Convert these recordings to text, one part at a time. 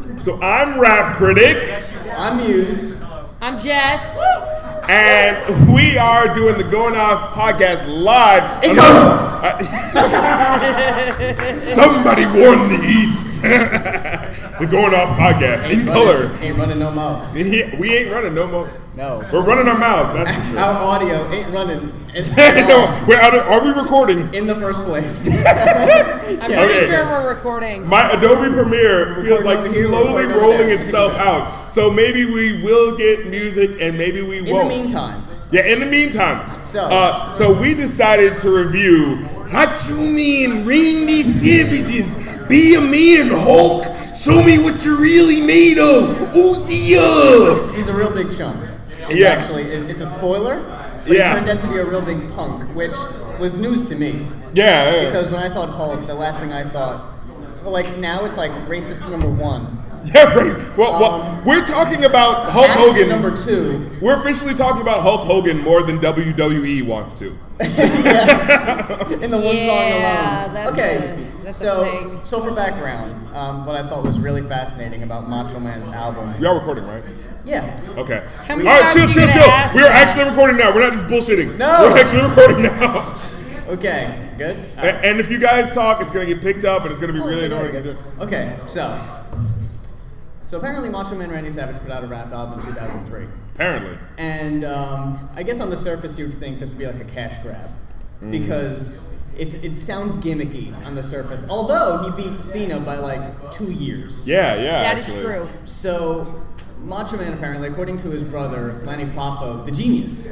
So I'm Rap Critic. I'm Muse. I'm Jess. And we are doing the Going Off podcast live. Somebody warn the East. The Going Off podcast in color. Ain't running no more. We ain't running no more. No. We're running our mouths, that's for sure. Our audio ain't running. No, are we recording? In the first place. I'm pretty sure we're recording. My Adobe Premiere feels like slowly rolling itself out. So maybe we will get music and maybe we won't. In the meantime. Yeah, in the meantime. So we decided to review Macho Man, Randy Savage's Be a Man Hulk. Show me what you're really made of. Oh yeah. He's a real big chump. It's a spoiler, but he turned out to be a real big punk, which was news to me. Yeah. Because when I thought Hulk, the last thing I thought, like now it's like racist number one. Yeah, right. Well, we're talking about Hulk Hogan. Number two. We're officially talking about Hulk Hogan more than WWE wants to. In the one song alone. That's so for background, what I thought was really fascinating about Macho Man's album. Y'all recording, right? Yeah. Okay. All right, chill. We are actually recording now. We're not just bullshitting. No. We're actually recording now. Okay, good. And if you guys talk, it's going to get picked up and it's going to be really annoying. Okay, so apparently Macho Man Randy Savage put out a rap album in 2003. Apparently. And I guess on the surface you'd think this would be like a cash grab because it sounds gimmicky on the surface. Although he beat Cena by like 2 years. Yeah. That is true. So Macho Man apparently, according to his brother Lanny Poffo, the genius,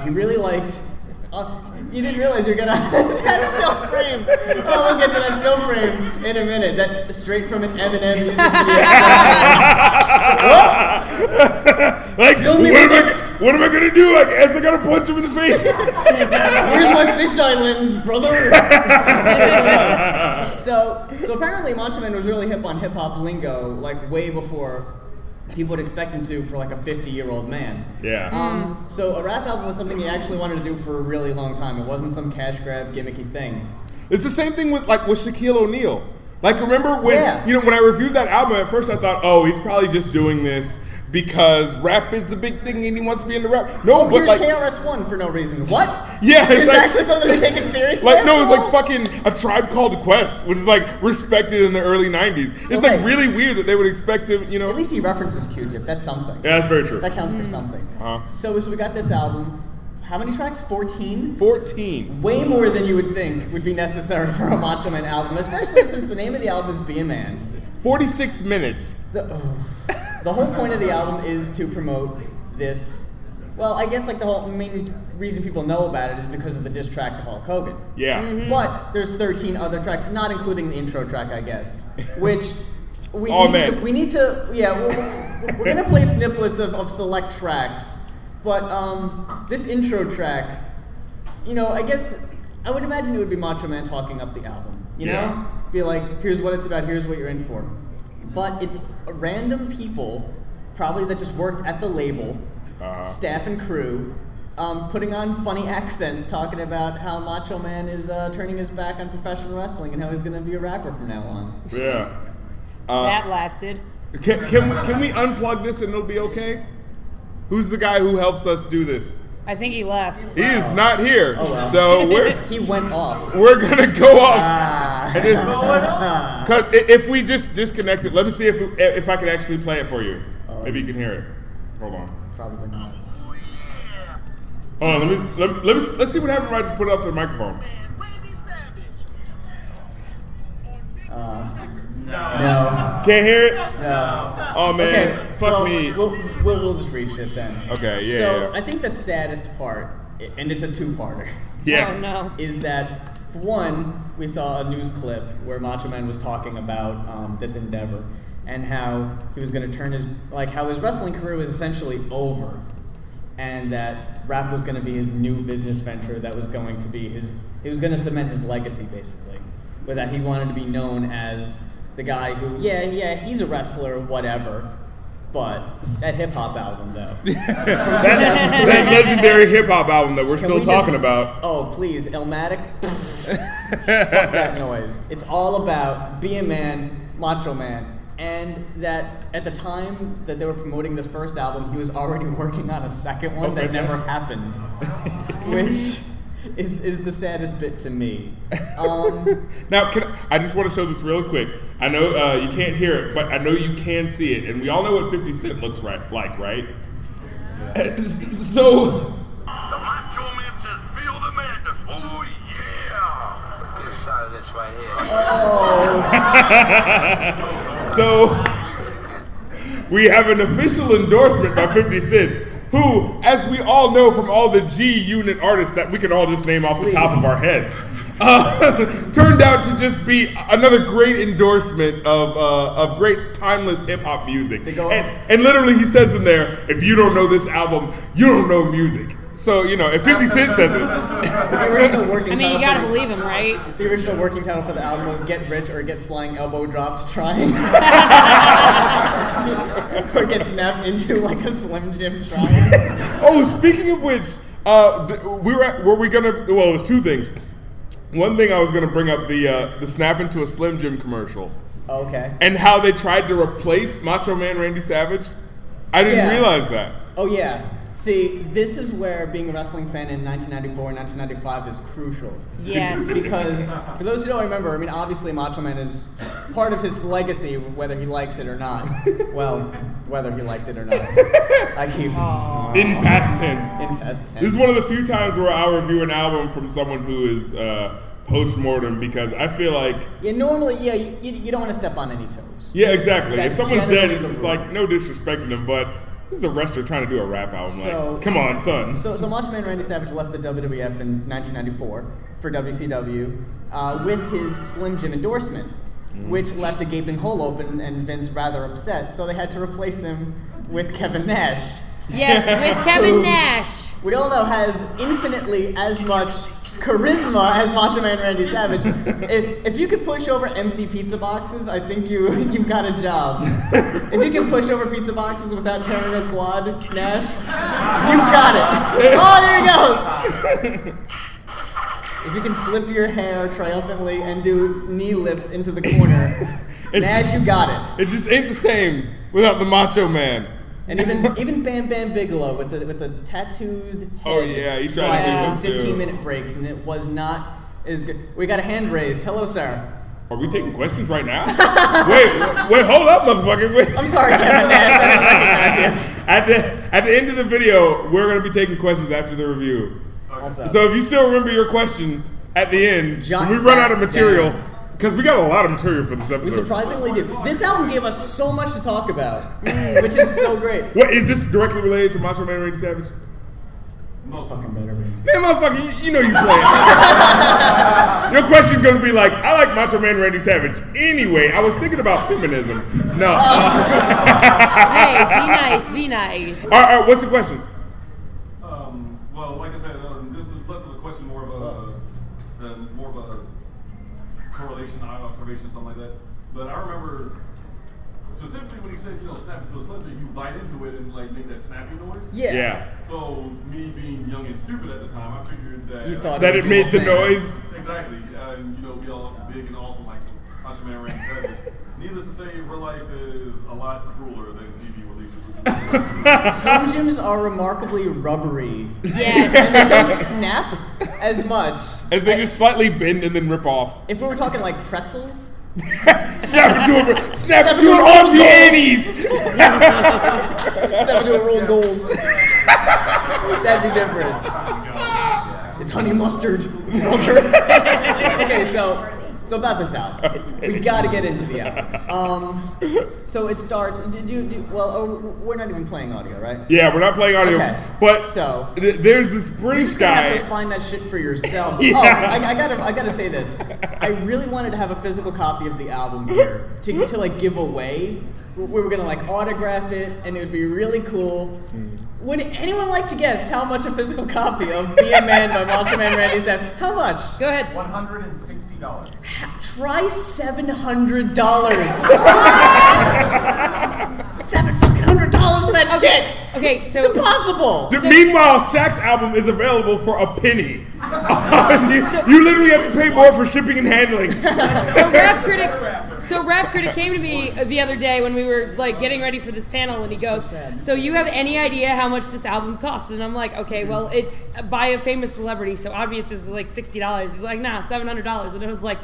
he really liked. You didn't realize you're gonna that still frame. Oh, we'll get to that still frame in a minute. That straight from an Eminem music video. What am I gonna do? I guess I gotta punch him in the face. Here's my fish islands, brother. So apparently Macho Man was really hip on hip hop lingo, like way before people would expect him to for like a 50-year-old man. Yeah. So a rap album was something he actually wanted to do for a really long time. It wasn't some cash grab gimmicky thing. It's the same thing with Shaquille O'Neal. Like, remember when when I reviewed that album at first, I thought, oh, he's probably just doing this because rap is the big thing and he wants to be in the rap. No, but here's like KRS-One for no reason. What? Yeah, it's actually something to take it seriously. Like no, it's like fucking A Tribe Called Quest, which is like respected in the early '90s. It's like really weird that they would expect him, At least he references Q-Tip. That's something. Yeah, that's very true. That counts for something. So we got this album. How many tracks? 14? 14. Way more than you would think would be necessary for a Macho Man album, especially since the name of the album is Be a Man. 46 minutes. The whole point of the album is to promote this. Well, I guess like the whole main reason people know about it is because of the diss track to Hulk Hogan. Yeah. Mm-hmm. But there's 13 other tracks, not including the intro track, I guess, which we're gonna play snippets of select tracks. But this intro track, I guess I would imagine it would be Macho Man talking up the album. You know, be like, here's what it's about, here's what you're in for. But it's random people, probably that just worked at the label, staff and crew, putting on funny accents, talking about how Macho Man is turning his back on professional wrestling and how he's going to be a rapper from now on. Yeah. That lasted. Can we unplug this and it'll be okay? Who's the guy who helps us do this? I think he left. He is not here. Oh, well. So he went off. We're gonna go off. And just, cause if we just disconnect it, let me see if I can actually play it for you. Maybe you can hear it. Hold on. Probably not. Hold on. Let's see what happens if I just put it up to the microphone. No. Can't hear it? No. Oh man. Okay, Fuck me. We'll just read shit then. Okay. Yeah. So I think the saddest part, and it's a two-parter. Yeah. Oh no. Is that for one, we saw a news clip where Macho Man was talking about this endeavor and how he was going to turn how his wrestling career was essentially over, and that rap was going to be his new business venture that was going to be he was going to cement his legacy basically. Was that he wanted to be known as the guy who, he's a wrestler, whatever. But that hip-hop album, though. that legendary hip-hop album that we're still talking about. Oh, please, Illmatic? Fuck that noise. It's all about Be a Man, Macho Man, and that at the time that they were promoting this first album, he was already working on a second one that never happened, which is the saddest bit to me. Now, I just want to show this real quick. I know you can't hear it, but I know you can see it, and we all know what 50 Cent looks like, right? Yeah. So... The Macho Man says, feel the madness. Oh, yeah. Get a shot of this right here. So, we have an official endorsement by 50 Cent, who, as we all know from all the G-Unit artists that we can all just name off the top of our heads, turned out to just be another great endorsement of great timeless hip-hop music. And literally he says in there, if you don't know this album, you don't know music. So, if 50 Cent says it. The original working you gotta believe him, right? The original working title for the album was Get Rich or Get Flying Elbow Dropped Trying. Or Get Snapped Into like a Slim Jim trying. Oh, speaking of which, it was two things. One thing I was going to bring up, the Snap Into a Slim Jim commercial. Okay. And how they tried to replace Macho Man Randy Savage. I didn't realize that. Oh, yeah. See, this is where being a wrestling fan in 1994 and 1995 is crucial. Yes. Because, for those who don't remember, obviously Macho Man is part of his legacy, whether he likes it or not. Well, whether he liked it or not. I keep... In past tense. In past tense. This is one of the few times where I'll review an album from someone who is post-mortem, because I feel like... Yeah, normally, you don't want to step on any toes. Yeah, exactly. That's if someone's dead, generally it's the just rule. like, no disrespecting them, but... This is a wrestler trying to do a rap album. Come on, son. So Macho Man Randy Savage left the WWF in 1994 for WCW with his Slim Jim endorsement, which left a gaping hole open, and Vince rather upset. So they had to replace him with Kevin Nash. Yes, with Kevin Nash. We all know has infinitely as much charisma as Macho Man Randy Savage. If you could push over empty pizza boxes, I think you've got a job. If you can push over pizza boxes without tearing a quad, Nash, you've got it. Oh, there you go. If you can flip your hair triumphantly and do knee lifts into the corner, Nash, you got it. It just ain't the same without the Macho Man. And even Bam Bam Bigelow with the tattooed head. Oh yeah, he tried to do it in 15-minute breaks, and it was not as good. We got a hand raised. Hello, sir. Are we taking questions right now? wait, hold up, motherfucker. Wait. I'm sorry, Kevin Nash. I didn't recognize you. At the end of the video, we're going to be taking questions after the review. Also. So if you still remember your question at the end, Jot when we run that out of material, down. because we got a lot of material for this episode. We surprisingly do. This album gave us so much to talk about, which is so great. What is this directly related to Macho Man Randy Savage? Motherfucking better be. Man, motherfucker, you know you playing. Your question's gonna be like, I like Macho Man Randy Savage. Anyway, I was thinking about feminism. No. Hey, be nice. All right, what's your question? Well, like I said, this is less of a question, more of a correlation, observation, something like that. But I remember specifically when he said, snap into a Slim Jim, you bite into it and like make that snappy noise. Yeah. So me being young and stupid at the time, I figured that You thought That it made the noise. Exactly. We all big and awesome like Macho Man Randy Savage. Needless to say, real life is a lot crueler than TV where they just. Slim Jims are remarkably rubbery. Yes. And they don't snap as much. And they just slightly bend and then rip off. If we were talking like pretzels. Snap into an into a Auntie Annie's. Step into a roll of gold. That'd be different. It's honey mustard. Okay, so about this album. We gotta get into the album. So it starts. We're not even playing audio, right? Yeah, we're not playing audio. Okay. But So there's this British you guy. have to find that shit for yourself. Yeah. Oh, I gotta say this. I really wanted to have a physical copy of the album here to like give away. We were gonna like autograph it, and it would be really cool. Would anyone like to guess how much a physical copy of Be a Man by Macho Man Randy Savage? How much? Go ahead. $160. Try $700. $700 for that shit. Okay, so It's impossible. Meanwhile, Shaq's album is available for a penny. You literally have to pay more for shipping and handling. So So Rap Critic came to me the other day when we were like getting ready for this panel, and he goes, "So you have any idea how much this album costs?" And I'm like, "Okay, well, it's by a famous celebrity, so obviously it's like $60." He's like, "Nah, $700," and it was like,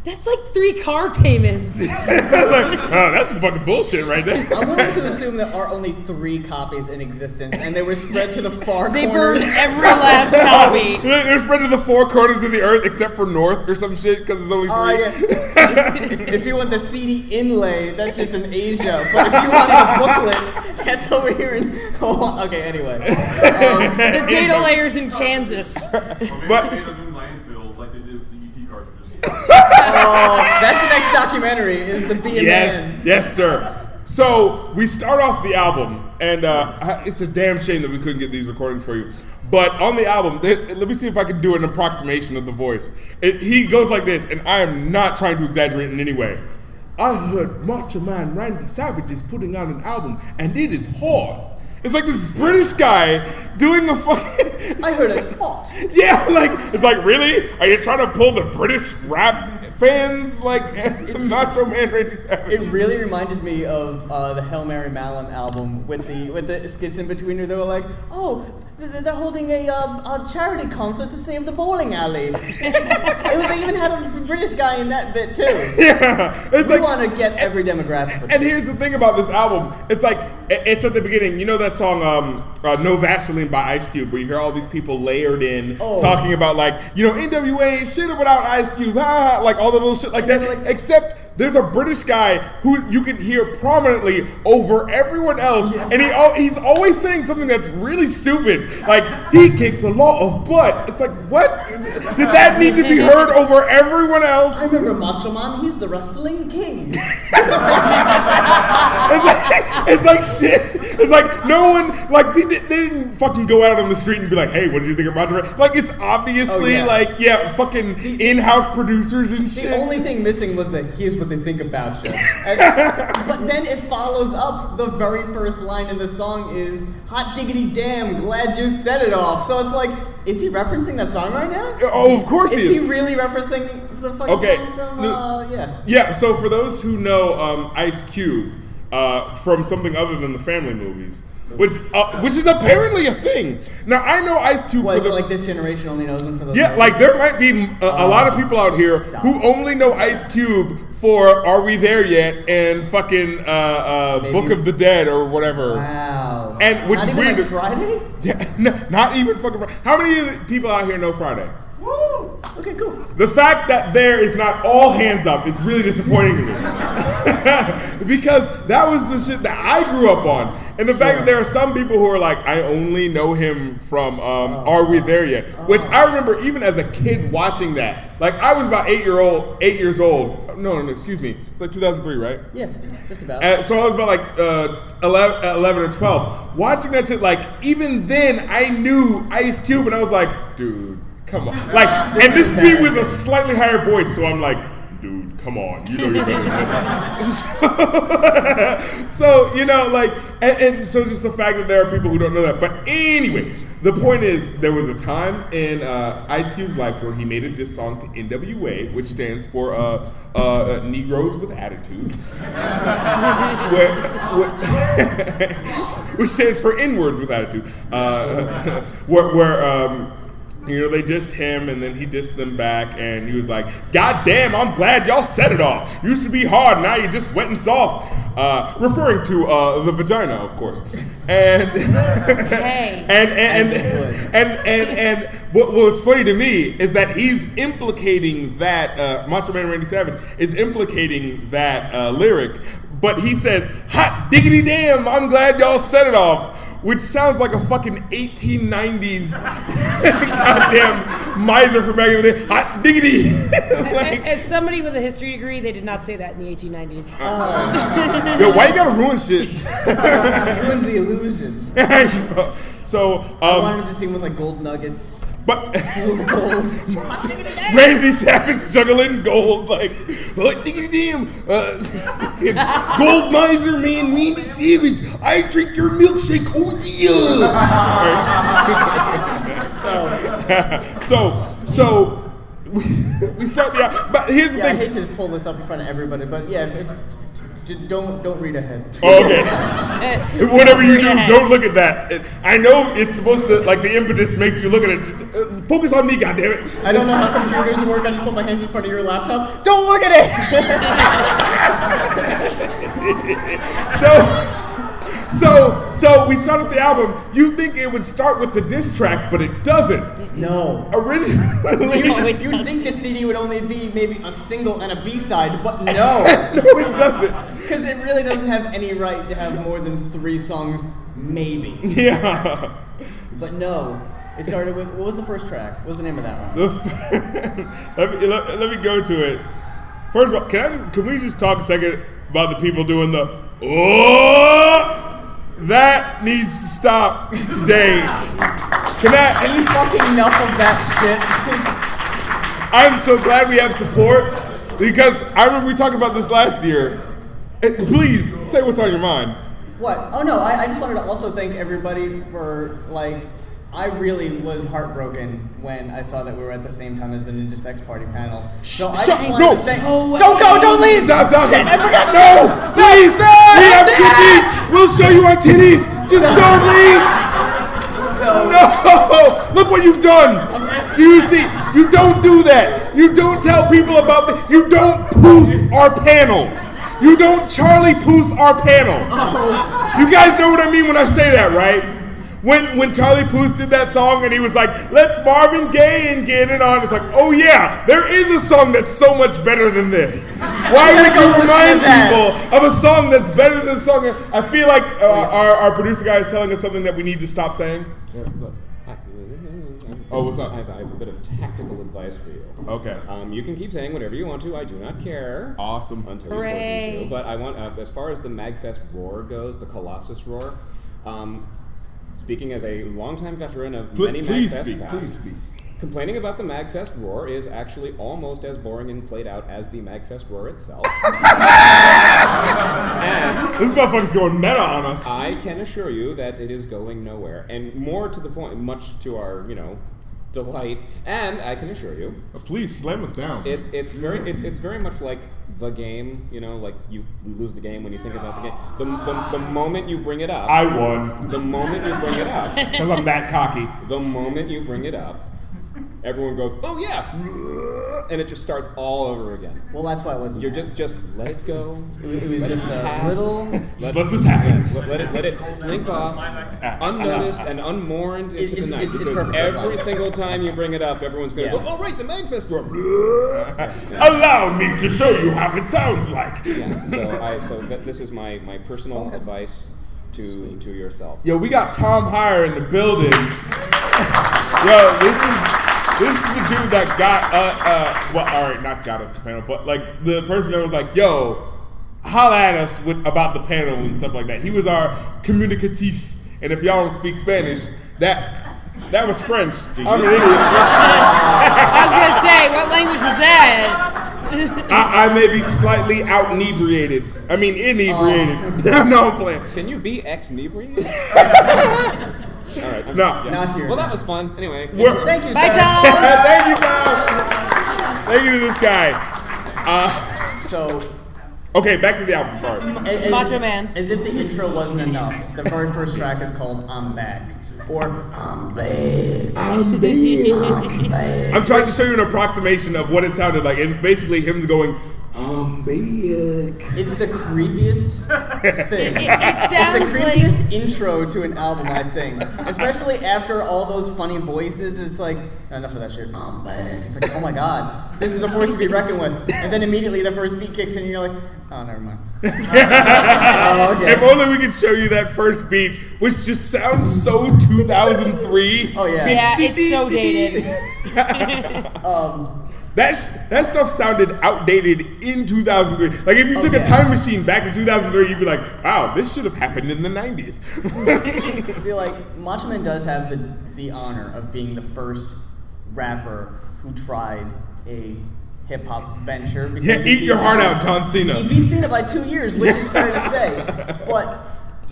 that's like 3 car payments. Like, oh, that's some fucking bullshit right there. I'm willing to assume there are only 3 copies in existence, and they were spread to the far They corners. burned every last copy. They're spread to the 4 corners of the earth except for north or some shit because it's only 3. Oh, yeah. If you want the CD inlay, that shit's in Asia. But if you want the booklet, that's over here in. Oh, okay, anyway. The data layers in Kansas. But But- they made a new landfill like they did with the ET cartridges. Oh, that's the next documentary. Is the B and N. Yes, sir. So we start off the album, and it's a damn shame that we couldn't get these recordings for you. But on the album, let me see if I can do an approximation of the voice. He goes like this, and I am not trying to exaggerate in any way. I heard Macho Man Randy Savage is putting out an album, and it is hard. It's like this British guy doing a fucking. I heard it's hot. Yeah, like it's like, really? Are you trying to pull the British rap fans like Macho Man Randy Savage? It really reminded me of the Hail Mary Mallon album with the skits in between where they were like, oh, they're holding a charity concert to save the bowling alley. They even had a British guy in that bit too. Yeah, it's We like. want to get every demographic. with And this. here's the thing about this album. It's like, it's at the beginning. You know that song, No Vaseline by Ice Cube, where you hear all these people layered in talking about like, you know, NWA ain't shit without Ice Cube, ha, like all the little shit like that. Like, Except there's a British guy who you can hear prominently over everyone else, and he's always saying something that's really stupid. Like, he kicks a lot of butt. It's like, what? Did that need to be heard over everyone I else? remember Macho Man, he's the wrestling king. It's like shit. It's like no one, like they didn't fucking go out on the street and be like, hey, what did you think about it? Like, it's obviously fucking in-house producers and shit. The only thing missing was the here's what they think about you. But then it follows up. The very first line in the song is hot diggity damn, glad you set it off. So it's like, is he referencing that song right now? Oh, of course he is. Is he really referencing the fucking song from, yeah. Yeah, so for those who know Ice Cube from something other than the Family movies, which is apparently a thing. Now, I know Ice Cube What, for the... like this generation only knows him for those Yeah, movies? like there might be a lot of people out here Stop. who only know Ice Cube for Are We There Yet and fucking Book of the Dead or whatever. Wow. And which Not is even weird. like Friday? Yeah, not even fucking Friday. How many people out here know Friday? Woo! Okay, cool. The fact that there is not all hands up is really disappointing to me. Because that was the shit that I grew up on. And the fact that there are some people who are like, I only know him from Are We There Yet? Which I remember even as a kid watching that. Like, I was about 8 years old. No, excuse me. It's like 2003, right? Yeah, just about. So I was about like 11 or 12. Watching that shit, like, even then I knew Ice Cube and I was like, dude, come on. Like, and this is me with a slightly higher voice, so I'm like, dude, come on, you know you're better than that. So, you know, like, and so just the fact that there are people who don't know that. But anyway, the point is, there was a time in Ice Cube's life where he made a diss song to NWA, which stands for Negroes with Attitude, which stands for N-words with Attitude, where you know, they dissed him, and then he dissed them back, and he was like, God damn, I'm glad y'all set it off. Used to be hard, now you're just wet and soft. Referring to the vagina, of course. And Hey. and what was funny to me is that he's implicating that, Macho Man Randy Savage is implicating that lyric, but he says, hot diggity damn, I'm glad y'all set it off. Which sounds like a fucking 1890s goddamn miser from back in the day. Hot diggity. Like, As somebody with a history degree, they did not say that in the 1890s. yo, why you gotta ruin shit? It ruins the illusion. So, I wanted him to sing with like gold nuggets. but Fool's gold. Randy Savage juggling gold, like diggity damn, gold miser man, Randy Savage. I drink your milkshake, oh yeah. So we start the album. But here's the Yeah, I thing. hate to pull this up in front of everybody, but yeah, don't read ahead. Oh, okay. Whatever you do, Read ahead. don't look at that. I know it's supposed to, like, the impetus makes you look at it. Focus on me, goddammit. I don't know how computers work. I just put my hands in front of your laptop. Don't look at it. So we started the album. You think it would start with the diss track, but it doesn't. No. Originally, You'd think the CD would only be maybe a single and a B-side, but no. no, it doesn't. Because it really doesn't have any right to have more than 3 songs, maybe. Yeah. But no. It started with, what was the first track? What was the name of that one? Let me go to it. First of all, can we just talk a second about the people doing the oh? That needs to stop today. Any fucking enough of that shit. I'm so glad we have support because I remember we talked about this last year. Please say what's on your mind. What? Oh no, I just wanted to also thank everybody for, like, I really was heartbroken when I saw that we were at the same time as the Ninja Sex Party panel. So I just wanted to say, don't go, don't leave! Stop. Shit, I forgot to No, please. No, We have no. titties. We'll show you our titties. Just don't leave. So, No! Look what you've done! Do you see? You don't do that! You don't tell people about the. You don't poof our panel! You don't Charlie poof our panel! You guys know what I mean when I say that, right? When Charlie Puth did that song and he was like, let's Marvin Gaye and get it on, it's like, oh yeah, there is a song that's so much better than this. Why would go you listen remind to that. people of a song that's better than the song? I feel like our producer guy is telling us something that we need to stop saying. Oh, what's up? I have a bit of tactical advice for you. Okay. You can keep saying whatever you want to. I do not care. Awesome. Until you Hooray. force me to. But I want, as far as the MAGfest roar goes, the Colossus roar. Speaking as a longtime veteran of many Please MAGfest speak. past, Please speak. complaining about the MAGfest roar is actually almost as boring and played out as the MAGfest roar itself. And This motherfucker's going meta on us. I can assure you that it is going nowhere, and more to the point, much to our delight. And I can assure you, Please slam us down. it's very much like the game. Like you lose the game when you think about the game. The moment you bring it up, I won the moment you bring it up, because I'm that cocky. the moment you bring it up, everyone goes, oh yeah, and it just starts all over again. well, that's why I wasn't. You're just let it go. It was Let just a pass. little. Just let this happen. Yes, let it slink off, unnoticed and unmourned into It's- the night. it's Because perfectly every fine. single time you bring it up, everyone's going to Yeah. go, oh right, the MAGfest roar. Allow me to show you how it sounds like. Yeah, this is my personal advice to yourself. Yo, we got Tom Hire in the building. Yo, this is the dude that got not got us the panel, but like the person that was like, yo, holla at us about the panel and stuff like that. He was our communicatif, and if y'all don't speak Spanish, that was French. I'm an idiot. I was gonna say, what language was that? I may be slightly out inebriated. I mean inebriated. No, I'm playing. Can you be ex-inebriated? All right. No. Not here. Well, that was fun. Anyway. Thank you, Bye, sir. Tom. Thank you, Tom. Thank you to this guy. So, Okay, back to the album. Sorry. as- Macho Man. As if the intro wasn't enough, the very first track is called "I'm Back" or "I'm Back." I'm back. I'm trying to show you an approximation of what it sounded like, and it's basically him going, I'm back. It's the creepiest thing. It It's the sounds like creepiest intro to an album, I think. Especially after all those funny voices, it's like, enough of that shit. I'm back. It's like, oh my god, this is a force to be reckoned with. And then immediately the first beat kicks in, and you're like, oh, never mind. Oh, okay. If only we could show you that first beat, which just sounds so 2003. Oh yeah. yeah, it's so dated. That stuff sounded outdated in 2003. Like if you took a yeah. time machine back to 2003, you'd be like, wow, this should have happened in the 90s. See, like, Macho Man does have the honor of being the first rapper who tried a hip hop venture. Because Yeah, he eat beat your heart Cena. out, John Cena. He beat Cena by 2 years, which is fair to say. But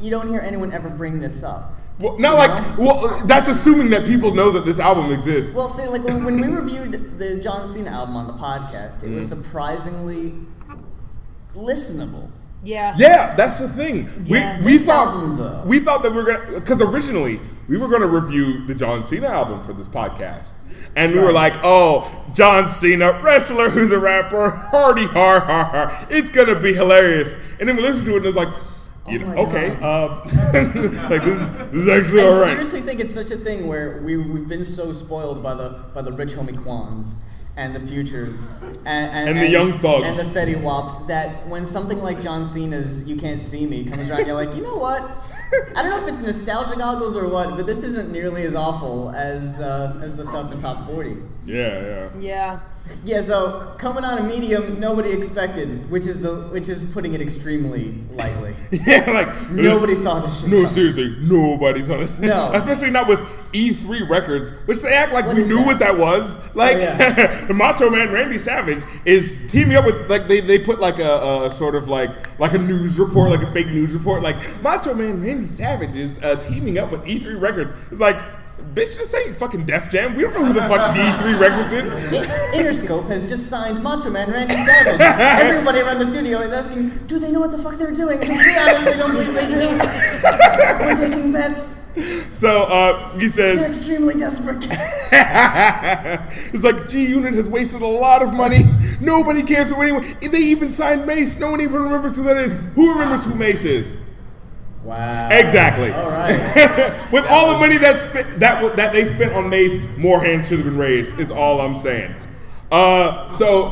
you don't hear anyone ever bring this up. Well, not like. Well, that's assuming that people know that this album exists. Well, see, like when we reviewed the John Cena album on the podcast, it was surprisingly listenable. Yeah. Yeah, that's the thing. Yeah. We This album, though. thought that we were gonna, because originally we were gonna review the John Cena album for this podcast, and we were like, oh, John Cena, wrestler who's a rapper, hardy har har har, it's gonna be hilarious. And then we listened to it and it was like, okay, like this is actually all I right. seriously think it's such a thing where we've been so spoiled by the rich homie Quans and the Futures and the Young Thugs and the Fetty Wops that when something like John Cena's "You Can't See Me" comes around, you're like, you know what? I don't know if it's nostalgia goggles or what, but this isn't nearly as awful as the stuff in Top 40. Yeah. Yeah, so coming on a medium nobody expected, which is putting it extremely lightly. Yeah, like Nobody saw this shit No, coming. seriously, nobody saw this. No. Especially not with E3 Records, which they act like What we is knew that? what that was. Like, the Macho Man Randy Savage is teaming up with, like, they put like a sort of like a news report, like a fake news report. Like, Macho Man Randy Savage is teaming up with E3 Records. It's like, bitch, this ain't fucking Def Jam. We don't know who the fuck E3 Records is. Interscope has just signed Macho Man Randy Savage. Everybody around the studio is asking, do they know what the fuck they're doing? Because we honestly don't believe they do. We're taking bets. So he They're says, extremely desperate. it's like G-Unit has wasted a lot of money. Nobody cares who anyone. They even signed Mace. No one even remembers who that is. Who remembers who Mace is? Wow. Exactly. All right. With all the money that they spent on Mace, more hands should have been raised. Is all I'm saying. So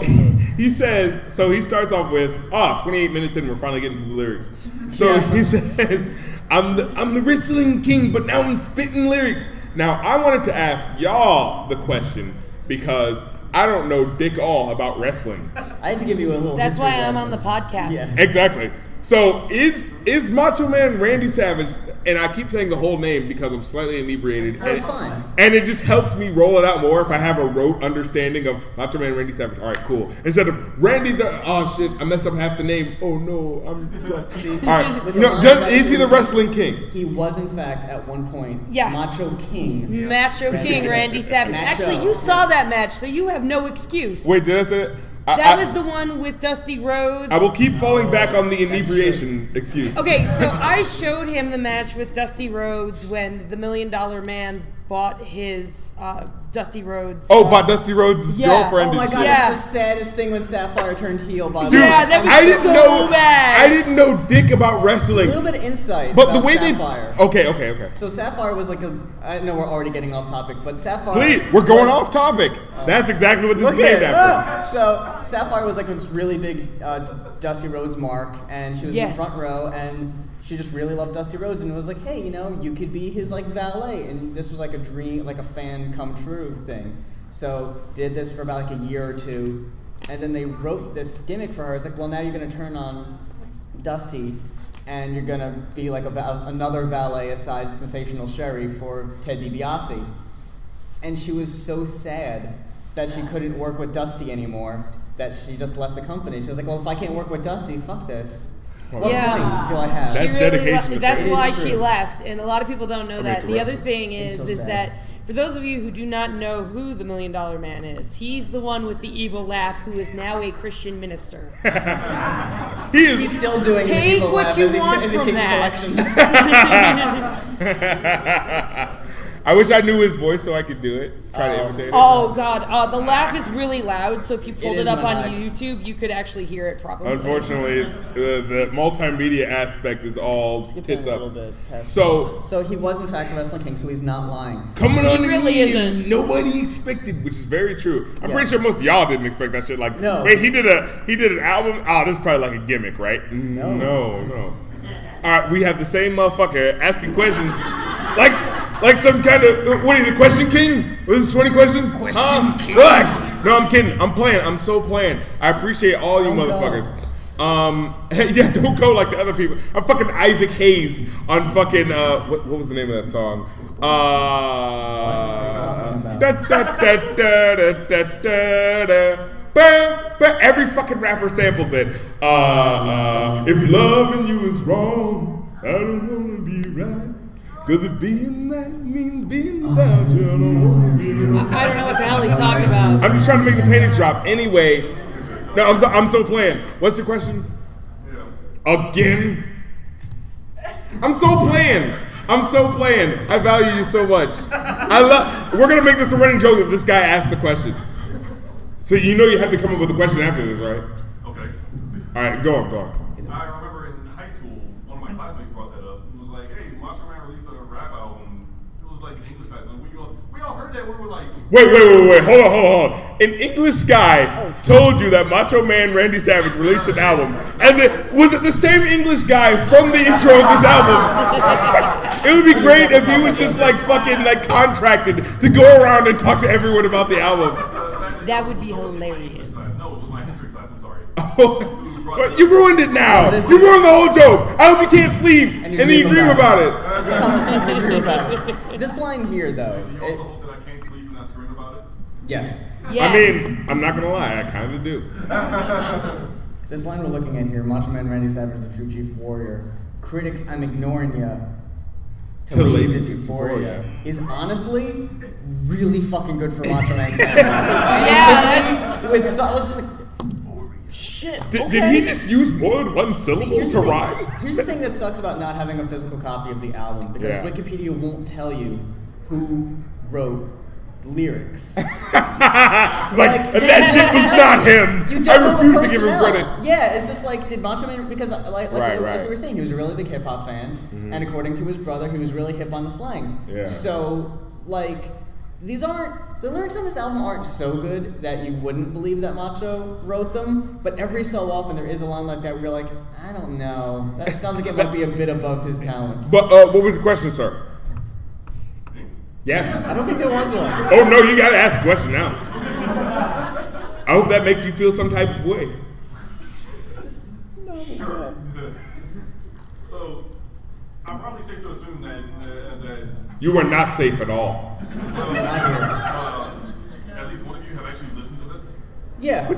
he says. So he starts off with 28 minutes in, we're finally getting to the lyrics. So he says, "I'm the wrestling king, but now I'm spitting lyrics." Now I wanted to ask y'all the question because I don't know dick all about wrestling. I had to give you a little. That's history why I'm lesson. on the podcast. Yeah. Exactly. So is Macho Man Randy Savage, and I keep saying the whole name because I'm slightly inebriated. Oh, it's fine. And it just helps me roll it out more if I have a rote understanding of Macho Man Randy Savage. All right, cool. Instead of Randy oh shit, I messed up half the name. Oh no, I'm drunk. All right, With the no, line is he the wrestling king? He was in fact at one point Yeah. Macho King. Macho King Randy Savage. Macho. Actually, you saw that match, so you have no excuse. Wait, did I say it? That was the one with Dusty Rhodes. I will keep falling back on the inebriation excuse. Okay, so I showed him the match with Dusty Rhodes when the $1 Million Man bought his Dusty Rhodes. Bought Dusty Rhodes' girlfriend. Oh my and god, shit. Yeah. it's the saddest thing when Sapphire turned heel, by the Dude, way. Yeah, that was I didn't so know, bad. I didn't know dick about A wrestling. little bit of insight But the about way Sapphire. they okay. So Sapphire was like I know we're already getting off topic, but Sapphire. Please, we're going off topic. That's exactly what this is named after. So Sapphire was like this really big Dusty Rhodes mark, and she was in Yeah. the front row, and she just really loved Dusty Rhodes, and it was like, hey, you could be his like valet, and this was like a dream, like a fan come true thing. So did this for about like a year or two, and then they wrote this gimmick for her. It's like, well, now you're gonna turn on Dusty, and you're gonna be like another valet aside Sensational Sherry for Ted DiBiase. And she was so sad that she couldn't work with Dusty anymore that she just left the company. She was like, well, if I can't work with Dusty, fuck this. What Yeah. point do I have? That's dedication to That's faith. why It is she true. left, and a lot of people don't know that. to The other wrestle. thing It's so is sad. that for those of you who do not know who the $1 Million Man is, he's the one with the evil laugh who is now a Christian minister. He is. He's still doing Take the evil what laugh you as he, want as he from takes that. collections. I wish I knew his voice so I could do it. Try to imitate it. Oh God, the laugh is really loud. So if you pulled It it is up on maniac. YouTube, you could actually hear it probably. Unfortunately, the multimedia aspect is all Skip tits a up. little bit past So So he was in fact a wrestling king, so he's not lying. coming on the really scene, isn't. nobody expected, which is very true. I'm Yeah. pretty sure most of y'all didn't expect that shit. Like, No. wait, he did an album. Oh, this is probably like a gimmick, right? No. All right, we have the same motherfucker asking questions, like some kind of what are you, the question king? Was this 20 questions? Question king. Relax. No, I'm kidding. I'm playing. I'm so playing. I appreciate all you Don't go. motherfuckers. Yeah, don't go like the other people. I'm fucking Isaac Hayes on fucking what was the name of that song? Every fucking rapper samples it. If loving you is wrong, I don't wanna be right. Cause if being that means being without you, I don't wanna be. I don't know what the hell he's talking about. I'm just trying to make the panties drop. Anyway, no, I'm so playing. What's the question? Again? I'm so playing. I value you so much. We're gonna make this a running joke that this guy asked the question. So you know you have to come up with a question after this, right? Okay. All right, go on. I remember in high school, one of my classmates brought that up. It was like, hey, Macho Man released a rap album. It was like an English guy. So we all heard that. We were like, Wait. Hold on. An English guy told you that Macho Man Randy Savage released an album. Was it the same English guy from the intro of this album? It would be great if he was just like fucking like contracted to go around and talk to everyone about the album. That would be hilarious. no, it was my history class. I'm sorry. But you ruined it now. You ruined the whole joke. I hope you can't sleep and then you dream about it. You constantly dream about it. This line here, though. You also hope that I can't sleep and I scream about it? Yes. Yes. I mean, I'm not gonna lie, I kind of do. This line we're looking at here, Macho Man Randy Savage, the true chief warrior. Critics, I'm ignoring ya. To ladies, it's euphoria. Is honestly really fucking good for Macho Man Savage. I was just like, shit. Did he just use more than one syllable to rhyme? Here's the thing that sucks about not having a physical copy of the album, because Wikipedia won't tell you who wrote the lyrics. that shit was not him. I refuse to give him credit. Yeah, it's just like, did Macho Man, because like you were saying, he was a really big hip hop fan, and according to his brother, he was really hip on the slang. Yeah. So, like, the lyrics on this album aren't so good that you wouldn't believe that Macho wrote them, but every so often there is a line like that where you're like, I don't know, that sounds like it might be a bit above his talents. But what was the question, sir? Yeah. I don't think there was one. Oh no, you gotta ask a question now. I hope that makes you feel some type of way. So, I'm probably safe to assume that You were not safe at all. at least one of you have actually listened to this. Yeah.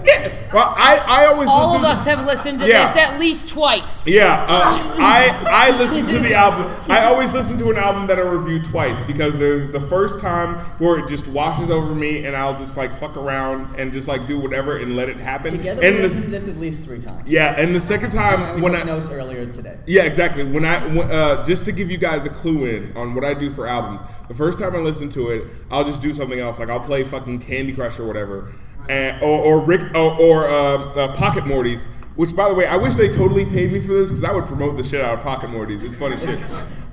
Well, I always All listen of us have listened to this at least twice. Yeah, I listen to the album. I always listen to an album that I review twice because there's the first time where it just washes over me and I'll just like fuck around and just like do whatever and let it happen. Together and we listened to this at least 3 times. Yeah, and the second time And we when took notes earlier today. Yeah, exactly. When just to give you guys a clue in on what I do for albums, the first time I listen to it, I'll just do something else. Like I'll play fucking Candy Crush or whatever. Or Pocket Mortys, which by the way, I wish they totally paid me for this because I would promote the shit out of Pocket Mortys. It's funny shit.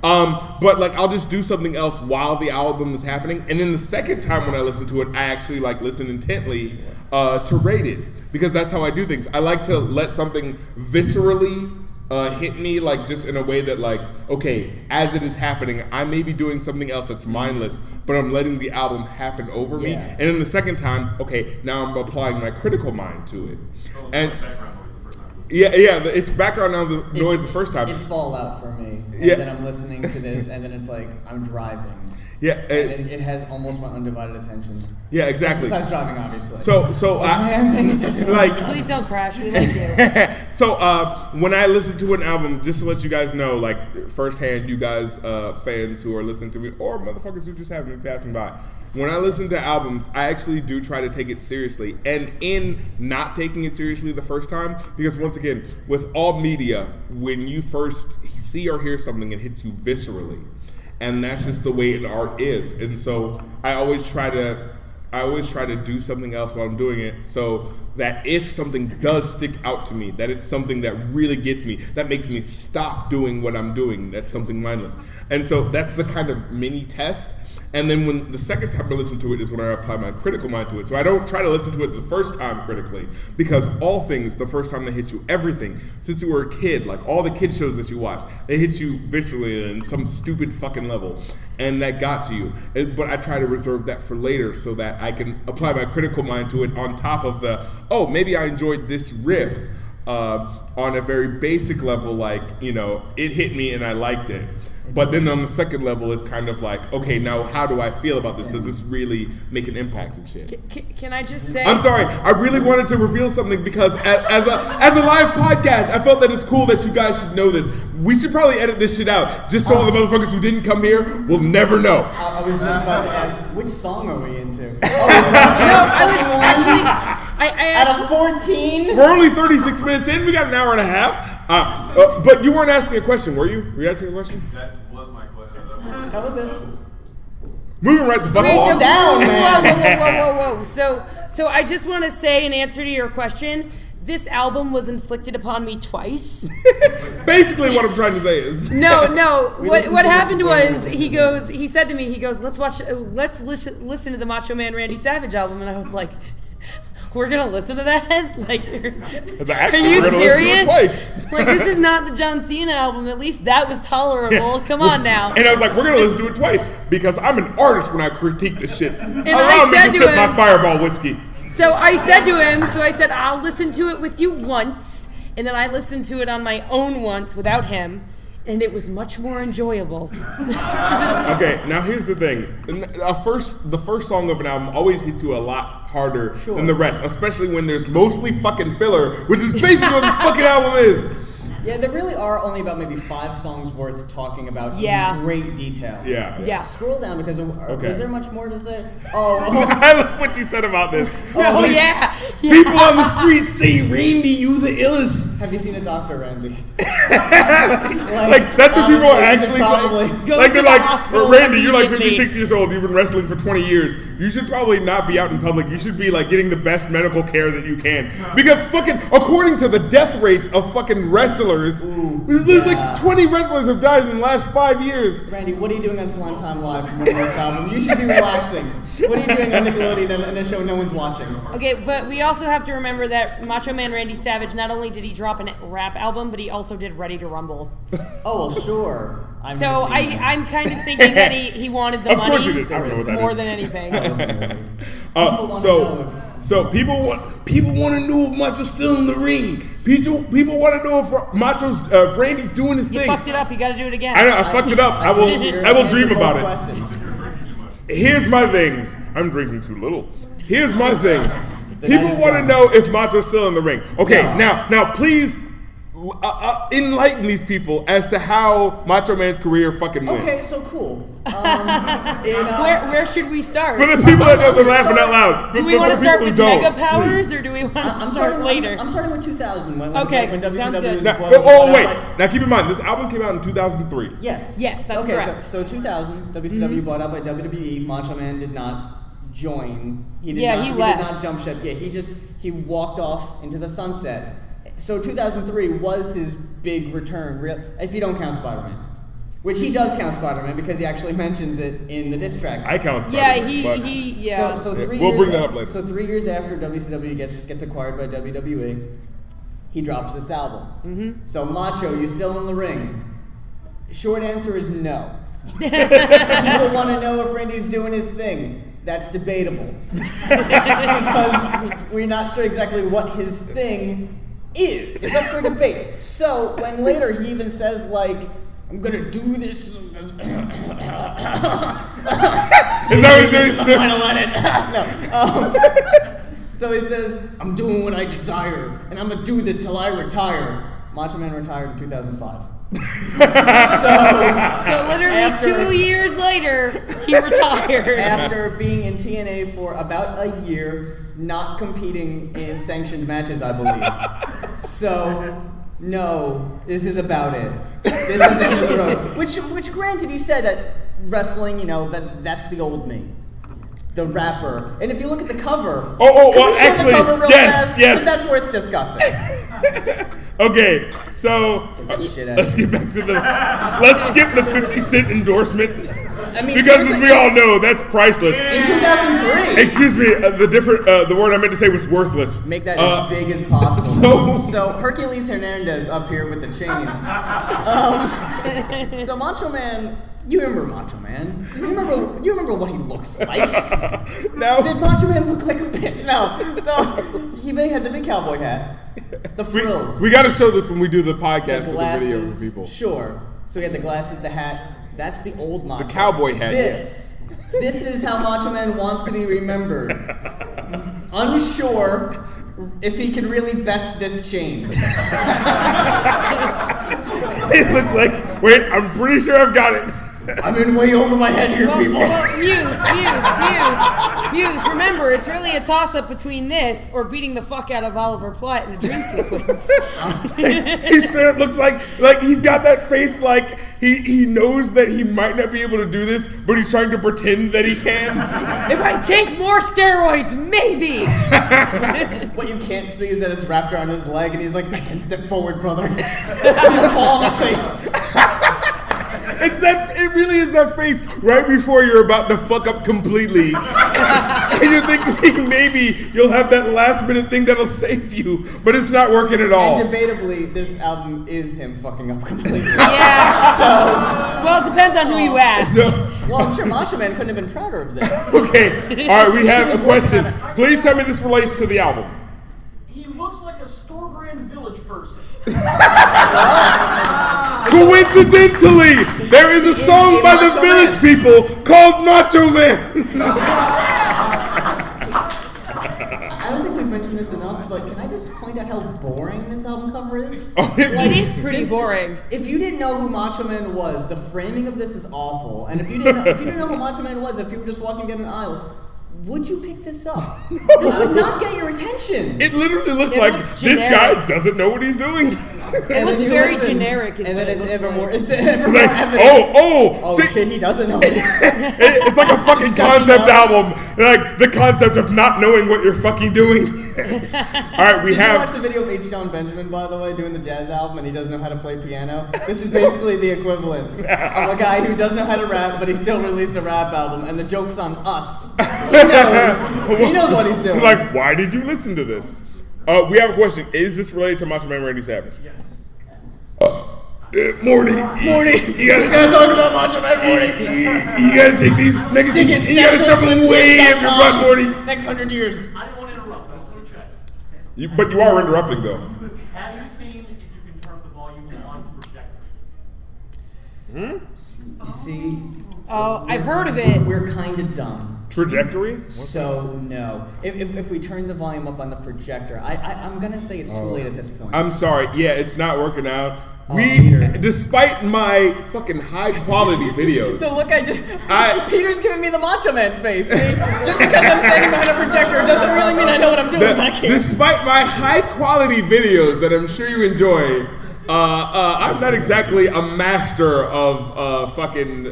But like I'll just do something else while the album is happening, and then the second time when I listen to it, I actually like listen intently to rate it because that's how I do things. I like to let something viscerally hit me like just in a way that like, okay, as it is happening, I may be doing something else that's mindless, but I'm letting the album happen over me. And then the second time, okay, now I'm applying my critical mind to it. So And like background noise the first time. it's background noise the first time. It's Fallout for me. And then I'm listening to this, and then it's like I'm driving. And it has almost my undivided attention. Yeah, exactly. Besides driving, obviously. So I am paying attention. Like, Please don't crash. We like you. So when I listen to an album, just to let you guys know, like firsthand, you guys fans who are listening to me, or motherfuckers who just happen to be passing by, when I listen to albums, I actually do try to take it seriously. And in not taking it seriously the first time, because once again, with all media, when you first see or hear something, it hits you viscerally. And that's just the way an art is. And so I always try to do something else while I'm doing it, so that if something does stick out to me, that it's something that really gets me, that makes me stop doing what I'm doing, that's something mindless. And so that's the kind of mini test. And then when the second time I listen to it is when I apply my critical mind to it. So I don't try to listen to it the first time critically, because all things, the first time they hit you, everything, since you were a kid, like all the kid shows that you watch, they hit you viscerally in some stupid fucking level. And that got to you. But I try to reserve that for later so that I can apply my critical mind to it on top of the, oh, maybe I enjoyed this riff. on a very basic level, like, you know, it hit me and I liked it. But then on the second level, it's kind of like, okay, now how do I feel about this? Does this really make an impact and shit? Can I just say? I'm sorry. I really wanted to reveal something because as a live podcast, I felt that it's cool that you guys should know this. We should probably edit this shit out just so all the motherfuckers who didn't come here will never know. I was just about to ask, which song are we into? No, I was actually. Out of 14? We're only 36 minutes in. We got an hour and a half. But you weren't asking a question, were you? Were you asking a question? That was my question. That was it. Moving right the fuck Wait, along. so- down, man. Whoa. So I just want to say in answer to your question, this album was inflicted upon me twice. Basically, what I'm trying to say is No. We What listened to this happened way was he said to me, let's listen to the Macho Man Randy Savage album, and I was like, we're gonna listen to that? Like, are you we're gonna listen to it serious? twice. Like, this is not the John Cena album. At least that was tolerable. Come on now. And I was like, we're gonna listen to it twice because I'm an artist when I critique this shit. I Allow me said to to sip him- my Fireball whiskey. So I said to him, I'll listen to it with you once, and then I listened to it on my own once without him, and it was much more enjoyable. Okay, now here's the thing. The first song of an album always hits you a lot harder than the rest, especially when there's mostly fucking filler, which is basically what this fucking album is. Yeah, there really are only about maybe 5 songs worth talking about in great detail. Yeah. Scroll down because Okay. is there much more to say? Oh, I love what you said about this. Oh, yeah. People on the street say, Randy, you the illest. have you seen a doctor, Randy? Like, that's what people are honestly, actually you should saying. Go Like, to they're the like, hospital Randy, you're like immediately. 56 years old. You've been wrestling for 20 years. You should probably not be out in public. You should be, like, getting the best medical care that you can. Because fucking, according to the death rates of fucking wrestlers, there's like 20 wrestlers have died in the last 5 years. Randy, what are you doing on Slime Time Live promoting this album? You should be relaxing. What are you doing on Nickelodeon in a show no one's watching? Okay, but we also have to remember that Macho Man Randy Savage, not only did he drop a rap album, but he also did Ready to Rumble. Oh, well, sure. I've So never seen that. I'm kind of thinking that he wanted the Of money course you did. I don't know what that more is. than anything. People want to know if Macho's still in the ring. People want to know if Macho's Randy's doing his You thing. fucked it up. You got to do it again. I know, I fucked it up. I will dream about it. Questions. Here's my thing. I'm drinking too little. Here's my thing. The People night is want to young. know if Macho's still in the ring. Okay, No. now please enlighten these people as to how Macho Man's career fucking went. Okay, so cool. Where should we start? For the people that are laughing out loud. Do we want to For start people with who don't, Mega Powers, please. or do we want to I'm start starting later? I'm starting with 2000 when Okay, when sounds WCW good. was Now, was wait. like- Now keep in mind, this album came out in 2003. Yes. Yes, that's okay, correct. So 2000, WCW bought out by WWE. Macho Man did not join. He did Yeah, not. he Did left. not jump ship. Yeah, he walked off into the sunset. So 2003 was his big return. If you don't count Spider-Man, which he does count Spider-Man because he actually mentions it in the diss track. I count Yeah, Spider-Man, but- yeah. So 3 We'll years. bring that up later. So 3 years after WCW gets acquired by WWE, he drops this album. Mm-hmm. So Macho, you still in the ring? Short answer is no. People want to know if Randy's doing his thing. That's debatable because we're not sure exactly what his thing is. It's up for debate. So when later he even says like, "I'm gonna do this." Is that what he's doing? Final edit. No. So he says, "I'm doing what I desire, and I'm gonna do this till I retire." Macho Man retired in 2005. So literally After- 2 years later, he retired. After being in TNA for about a year, not competing in sanctioned matches, I believe. So, no, this is about it. This is end of the road. Which granted, he said that wrestling, that's the old me. The rapper. And if you look at the cover, well, can we show actually, the cover real yes, fast? yes. 'Cause that's worth discussing. Okay, so that shit out let's of get back to let's skip the 50 Cent endorsement I mean, because as seriously, we all know, that's priceless. in 2003. Excuse me, the word I meant to say was worthless. Make that as big as possible. So Hercules Hernandez up here with the chain. So Macho Man, you remember Macho Man? You remember what he looks like? Now, Did Macho Man look like a bitch? No. So he had the big cowboy hat. The frills. We got to show this when we do the podcast The for the video for glasses. people. Sure. So we had the glasses, the hat. That's the old Macho. The cowboy hat. This is how Macho Man wants to be remembered. Unsure if he can really best this chain. It looks like, wait, I'm pretty sure I've got it. I'm in way over my head here, people. Muse, remember, it's really a toss-up between this or beating the fuck out of Oliver Platt in a dream sequence. He straight up looks like he's got that face like he knows that he might not be able to do this, but he's trying to pretend that he can. If I take more steroids, maybe! What you can't see is that it's wrapped around his leg, and he's like, I can step forward, brother. I'm gonna fall on my face. It really is that face right before you're about to fuck up completely. And you're thinking maybe you'll have that last minute thing that'll save you, but it's not working at all. And debatably, this album is him fucking up completely. Yeah. Well, it depends on who you ask. Well, I'm sure Macho Man couldn't have been prouder of this. Okay, all right, we have a question. Please tell me this relates to the album. He looks like a store-brand Village person. Coincidentally, there is a song by the Macho Village Man. People called Macho Man. I don't think we've mentioned this enough, but can I just point out how boring this album cover is? It is pretty boring. If you didn't know who Macho Man was, the framing of this is awful. And if you didn't know who Macho Man was, if you were just walking down an aisle, would you pick this up? This would not get your attention. It literally looks It like looks this generic. guy doesn't know what he's doing. It looks very generic. And then it's ever more. like. It's ever more Like, evident. oh, see, Shit! He doesn't know. it's like a fucking concept album. Like the concept of not knowing what you're fucking doing. All right, we Did you watch have. the video of H. John Benjamin, by the way, doing the jazz album, and he doesn't know how to play piano? This is basically the equivalent of a guy who doesn't know how to rap, but he still released a rap album, and the joke's on us. He knows what he's doing. Like, why did you listen to this? We have a question. Is this related to Macho Man Randy Savage? Yes. Morty. You gotta talk about Macho Man Morty. You gotta take these niggas. You gotta shove them way up your butt, Morty. Next 100 years. I didn't want to interrupt. I just want to check. But you are interrupting, though. Have you seen if you can turn the volume on projector? See, Oh, I've heard of it. we're kind of dumb. Trajectory? So, no. If we turn the volume up on the projector, I'm going to say it's too late at this point. I'm sorry. Yeah, it's not working out. Peter. Despite my fucking high quality videos. The look I- Peter's giving me the Macho Man face. See? Just because I'm standing behind a projector doesn't really mean I know what I'm doing back here. Despite my high quality videos that I'm sure you enjoy, I'm not exactly a master of fucking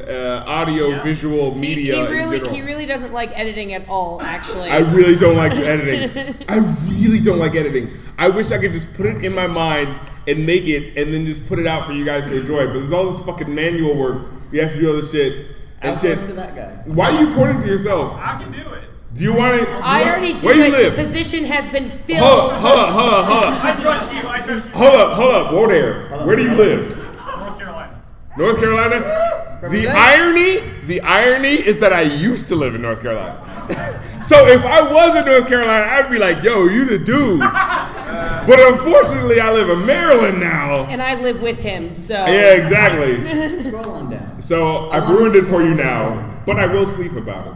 audio visual media in general. He really doesn't like editing at all, actually. I really don't like editing. I really don't like editing. I wish I could just put it in my mind and make it and then just put it out for you guys to enjoy. But there's all this fucking manual work. You have to do all this shit. And shit. Outsource to that guy. Why are you pointing to yourself? I can do it. Do you want to? I already did Where do you it. live? The position has been filled. Hold up. I trust you. I trust you. Hold up. Whoa there. Where do you live? North Carolina. North Carolina? The irony is that I used to live in North Carolina. So if I was in North Carolina, I'd be like, yo, you the dude. But unfortunately, I live in Maryland now. And I live with him, so. Yeah, exactly. Scroll on down. So I've ruined it for you now, but I will sleep about it.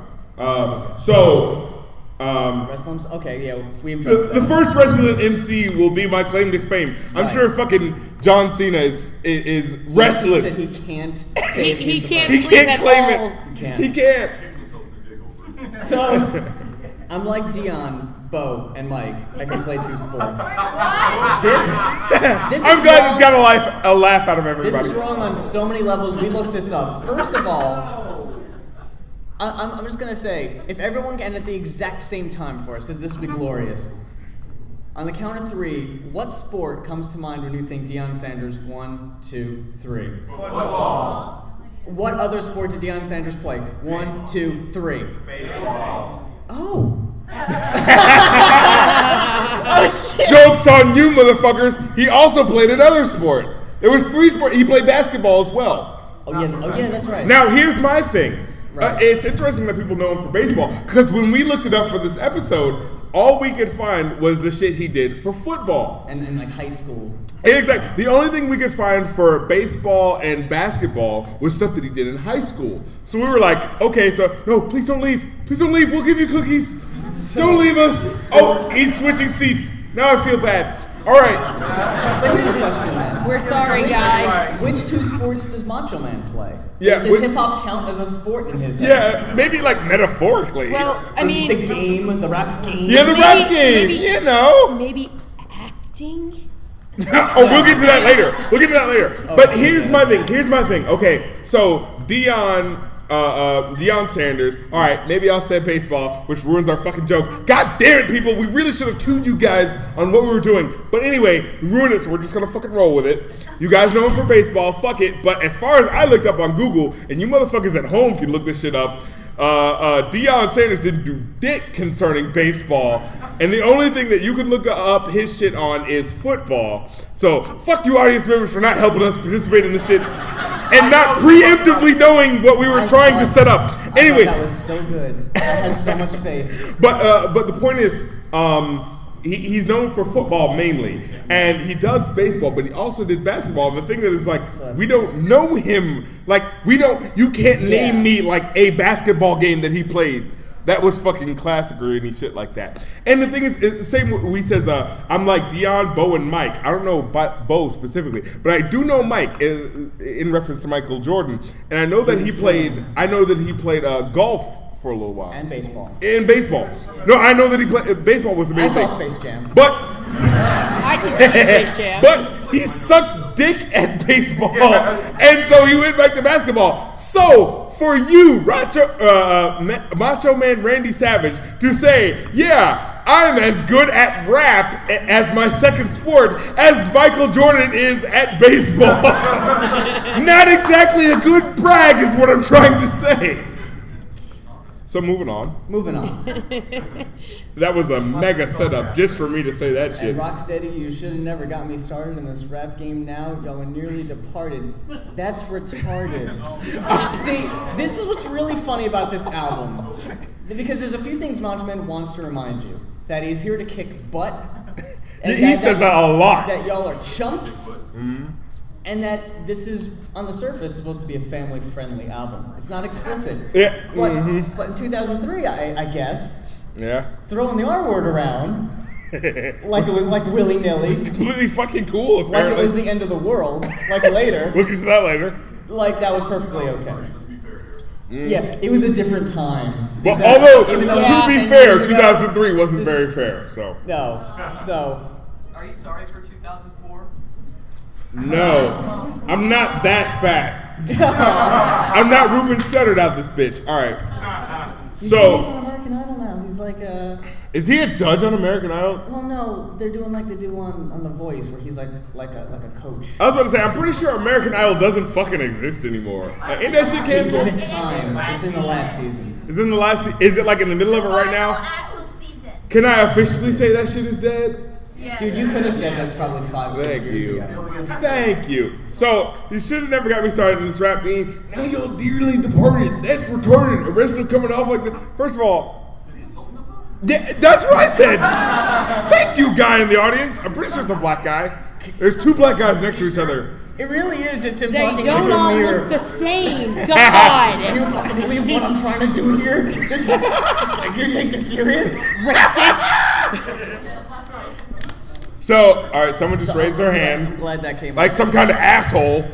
Wrestlers? Okay, yeah, we've addressed The that. first resident MC will be my claim to fame. I'm Right. sure fucking John Cena is restless. He can't say He can't He sleep can't at claim all. it. Can't. He can't. So, I'm like Dion, Bo, and Mike. I can play two sports. This is I'm glad wrong. it's got a laugh out of This everybody. is wrong on so many levels. We looked this up. First of all, I'm just gonna say, if everyone can at the exact same time for us, this would be glorious. On the count of three, what sport comes to mind when you think Deion Sanders? 1, 2, 3. Football. What other sport did Deion Sanders play? 1, 2, 3. Baseball. Oh. Oh shit. Joke's on you, motherfuckers. He also played another sport. There was 3 sports. He played basketball as well. Oh yeah, that's right. Now, here's my thing. Right. It's interesting that people know him for baseball because when we looked it up for this episode, all we could find was the shit he did for football. And like high school. Exactly. The only thing we could find for baseball and basketball was stuff that he did in high school. So we were like, okay, so no, please don't leave. Please don't leave. We'll give you cookies. Don't leave us. He's switching seats. Now I feel bad. All right. But here's a question, then. We're sorry, guy. Which two sports does Macho Man play? Yeah, Does hip hop count as a sport in his head? Yeah, maybe like metaphorically. Well, I mean, the game, the rap game. yeah, the rap game. You know. Maybe acting. We'll get to that later. But here's my thing. Okay, so Deion Sanders. All right, maybe I'll say baseball, which ruins our fucking joke. God damn it, people! We really should have cued you guys on what we were doing. But anyway, we ruined it, so we're just gonna fucking roll with it. You guys know him for baseball. Fuck it. But as far as I looked up on Google, and you motherfuckers at home can look this shit up. Deion Sanders didn't do dick concerning baseball, and the only thing that you can look up his shit on is football. So fuck you, audience members, for not helping us participate in this shit and not preemptively knowing what we were trying to set up. Anyway, that was so good. I had so much faith. But the point is, he's known for football mainly, and he does baseball, but he also did basketball. And the thing that is like, we don't know him. Like, you can't name me like a basketball game that he played that was fucking classic or any shit like that. And the thing is, it's the same. We says, I'm like Deion, Bo, and Mike. I don't know Bo specifically, but I do know Mike in reference to Michael Jordan, and I know that he played. I know that he played golf for a little while. And baseball. No, I know that he played. Baseball was the main thing. I saw Space Jam. But I can see Space Jam. But he sucked dick at baseball, and so he went back to basketball. So for you, Macho Man Randy Savage, to say, yeah, I'm as good at rap as my second sport as Michael Jordan is at baseball. Not exactly a good brag is what I'm trying to say. So moving on. That was a mega setup just for me to say that shit. And Rocksteady, you should have never got me started in this rap game now. Y'all are nearly departed. That's retarded. See, this is what's really funny about this album. Because there's a few things Macho Man wants to remind you. That he's here to kick butt. And he says that a lot. That y'all are chumps. Mm-hmm. And that this is, on the surface, supposed to be a family-friendly album. It's not explicit. Yeah. But in 2003, I guess, throwing the R word around like it was like willy-nilly. It's completely fucking cool, apparently. Like it was the end of the world. Like later. We'll get to that later. Like that was perfectly okay. Yeah, it was a different time. But to be fair, 2003 wasn't very fair. So no. So. Are you sorry for 2004? No, I'm not that fat. I'm not Ruben Studdard out this bitch. All right. He's on American Idol now. He's like a. Is he a judge on American Idol? Well, no, they're doing like they do on The Voice, where he's like a coach. I was about to say, I'm pretty sure American Idol doesn't fucking exist anymore. Ain't that shit canceled? It's time. It's in the last season. It's in the last season. Is it like in the middle of it right now? Actual season. Can I officially say that shit is dead? Yeah. Dude, you could have said this probably 5-6 years ago. Thank you. So, you should have never got me started in this rap game. Now y'all dearly departed. That's retarded. Arrest him coming off like that. First of all, Is he insulting himself? yeah, that's what I said. Thank you, guy in the audience. I'm pretty sure it's a black guy. There's two black guys next to each other. It really is just him They talking don't into a all mirror. look the same. Can God. you fucking believe what I'm trying to do here? Like, you take this serious? Racist. So, all right, someone just raised their hand. I'm glad that came Like up. some kind of asshole.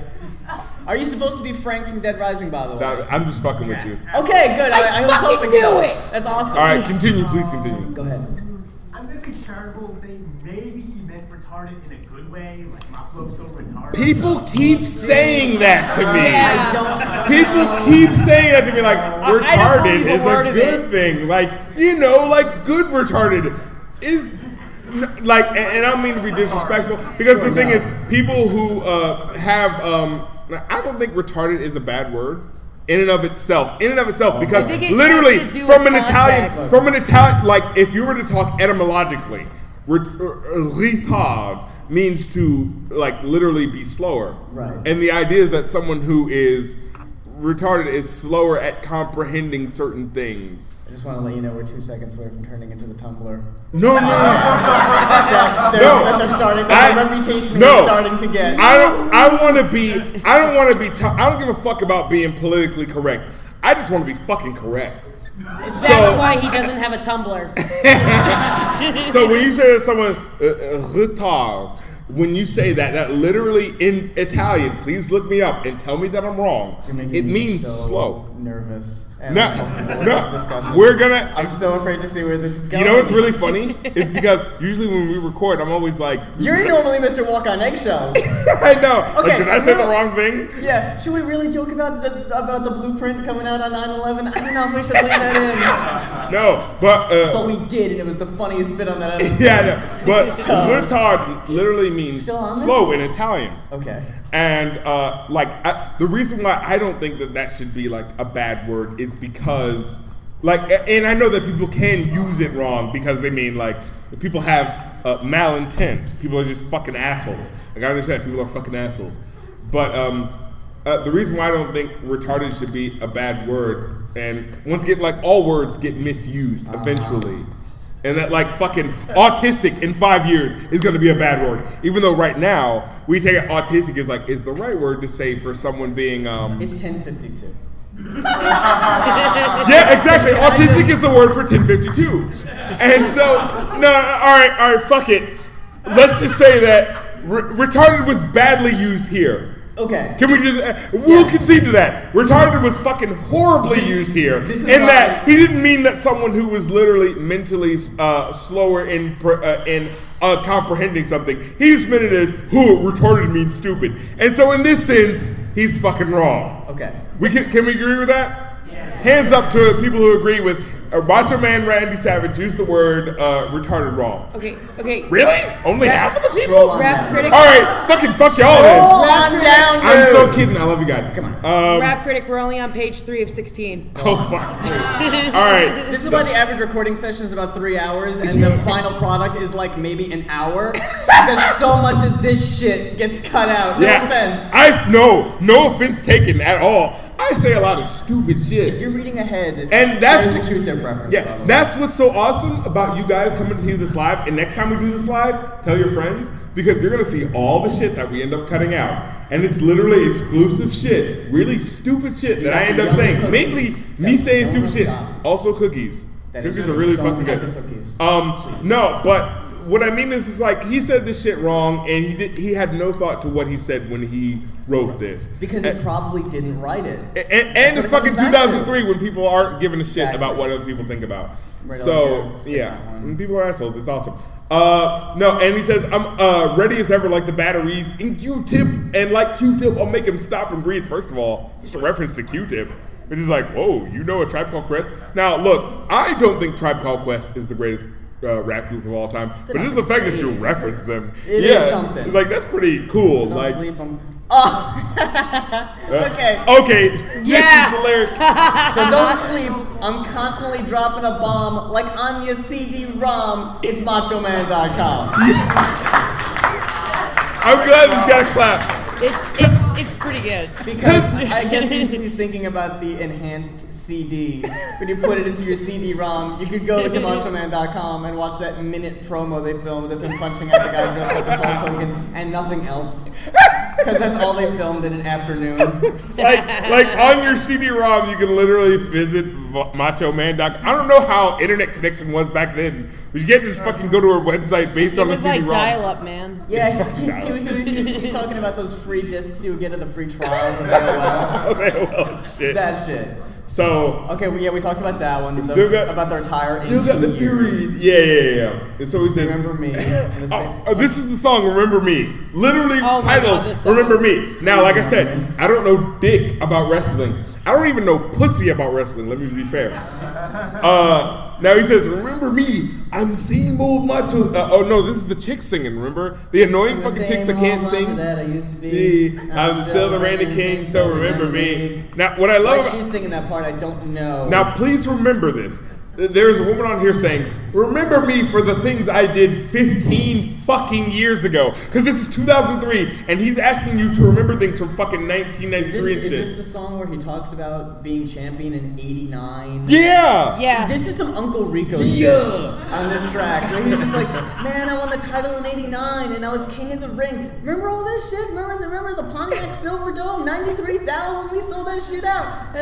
Are you supposed to be Frank from Dead Rising, by the way? I'm just fucking with you. Okay, good. I was fucking hoping knew so. it. That's awesome. All right, continue. Please continue. Go ahead. I'm gonna be charitable and say maybe he meant retarded in a good way, like my flow's so retarded. People keep saying that to me. Yeah. People keep saying that to me, like I don't retarded believe a is a word of good it. thing. Like, you know, like good retarded is like, and I don't mean to be disrespectful, because the thing is, people who have, I don't think retarded is a bad word. In and of itself, because I think it literally has to do from with an context. Italian, like if you were to talk etymologically, retard means to like literally be slower. Right. And the idea is that someone who is retarded is slower at comprehending certain things. I just want to let you know we're 2 seconds away from turning into the Tumblr. No. That they're starting. Their reputation is starting to get. I don't give a fuck about being politically correct. I just want to be fucking correct. That's why he doesn't have a Tumblr. So when you say to someone retard, when you say that literally in Italian, please look me up and tell me that I'm wrong. It means so slow. Nervous. And uncomfortable with this discussion. I'm so afraid to see where this is going. You know what's really funny? It's because usually when we record, I'm always like, you're normally Mr. Walk on Eggshells. I know. Okay, like, did I say the wrong thing? Yeah. Should we really joke about the blueprint coming out on 9/11? I don't know if we should leave that in. No, but we did, and it was the funniest bit on that episode. Yeah, but retard literally means slow in Italian. Okay. And the reason why I don't think that should be like a bad word is because and I know that people can use it wrong because they mean like people have malintent. People are just fucking assholes. Like I understand people are fucking assholes, but the reason why I don't think retarded should be a bad word, and once again, like all words get misused eventually. And that like fucking autistic in 5 years is going to be a bad word. Even though right now we take it autistic is the right word to say for someone being It's 1052. Yeah, exactly. Autistic is the word for 1052. And so all right, fuck it. Let's just say that retarded was badly used here. Okay. Can we just we'll concede to that. Retarded was fucking horribly used here. That he didn't mean that someone who was literally mentally slower in comprehending something. He just meant it as retarded means stupid. And so in this sense, he's fucking wrong. Okay. Can we agree with that? Yeah. Hands up to people who agree with Macho Man Randy Savage used the word retarded wrong. Okay. Really? Only half of the people? Rap critic. All right, fucking fuck y'all then. Down, I'm so kidding. I love you guys. Come on. Rap critic, we're only on page 3 of 16. Oh, fuck. All right. This is why the average recording session is about 3 hours and the final product is like maybe an hour because so much of this shit gets cut out. No offense. No offense taken at all. I say a lot of stupid shit. If you're reading ahead, and that's there's a Q-tip reference. Yeah, that's what's so awesome about you guys coming to see this live. And next time we do this live, tell your friends because you're gonna see all the shit that we end up cutting out. And it's literally exclusive shit, really stupid shit that I end up saying. Cookies. Mainly me saying stupid shit. Also cookies. Cookies are really fucking good. Cookies. No, but what I mean is like he said this shit wrong, and he had no thought to what he said when he wrote this. Because he probably didn't write it. And it's fucking 2003 when people aren't giving a shit about what other people think about. Right, so and people are assholes. It's awesome. No, and he says I'm ready as ever like the batteries in Q-Tip, and like Q-Tip, I'll make him stop and breathe. First of all, just a reference to Q-Tip. Which is like, whoa, you know a Tribe Called Quest? Now, look, I don't think Tribe Called Quest is the greatest rap group of all time, but it's the fact that you reference them. It is something. It's like, that's pretty cool. Don't like, sleep on. Okay. Yeah. This is hilarious. So don't sleep. I'm constantly dropping a bomb like on your CD-ROM. It's MachoMan.com. I'm glad this got a clap. It's pretty good. Because I guess he's thinking about the enhanced CD. When you put it into your CD-ROM, you could go to MachoMan.com and watch that minute promo they filmed of him punching out the guy dressed up as Hulk Hogan and nothing else. Because that's all they filmed in an afternoon. like on your CD-ROM, you can literally visit MachoMan.com. I don't know how internet connection was back then, but you can't just fucking go to a website based on the CD-ROM. It was like dial-up, man. Yeah, he's talking about those free discs you would get at the free trials of AOL. AOL shit. That shit. So okay, we talked about that one. About their tire. Still got the Fury. Yeah. And so he says, "Remember me." This is the song "Remember Me," literally titled God, "Remember Me." Now, like I said, I don't know dick about wrestling. I don't even know pussy about wrestling. Let me be fair. Now he says, "Remember me? I'm same old macho." Oh no, this is the chick singing. Remember the annoying fucking chicks that can't sing. That I used to be. I'm still the reigning king, so remember me. Now, what I love Why she's singing that part, I don't know. Now, please remember this. There's a woman on here saying, remember me for the things I did 15 fucking years ago. Because this is 2003, and he's asking you to remember things from fucking 1993 and shit. Is this the song where he talks about being champion in 89? Yeah! Yeah. This is some Uncle Rico shit on this track. Where he's just like, man, I won the title in 89, and I was king of the ring. Remember all this shit? Remember the Pontiac Silverdome? 93,000, we sold that shit out.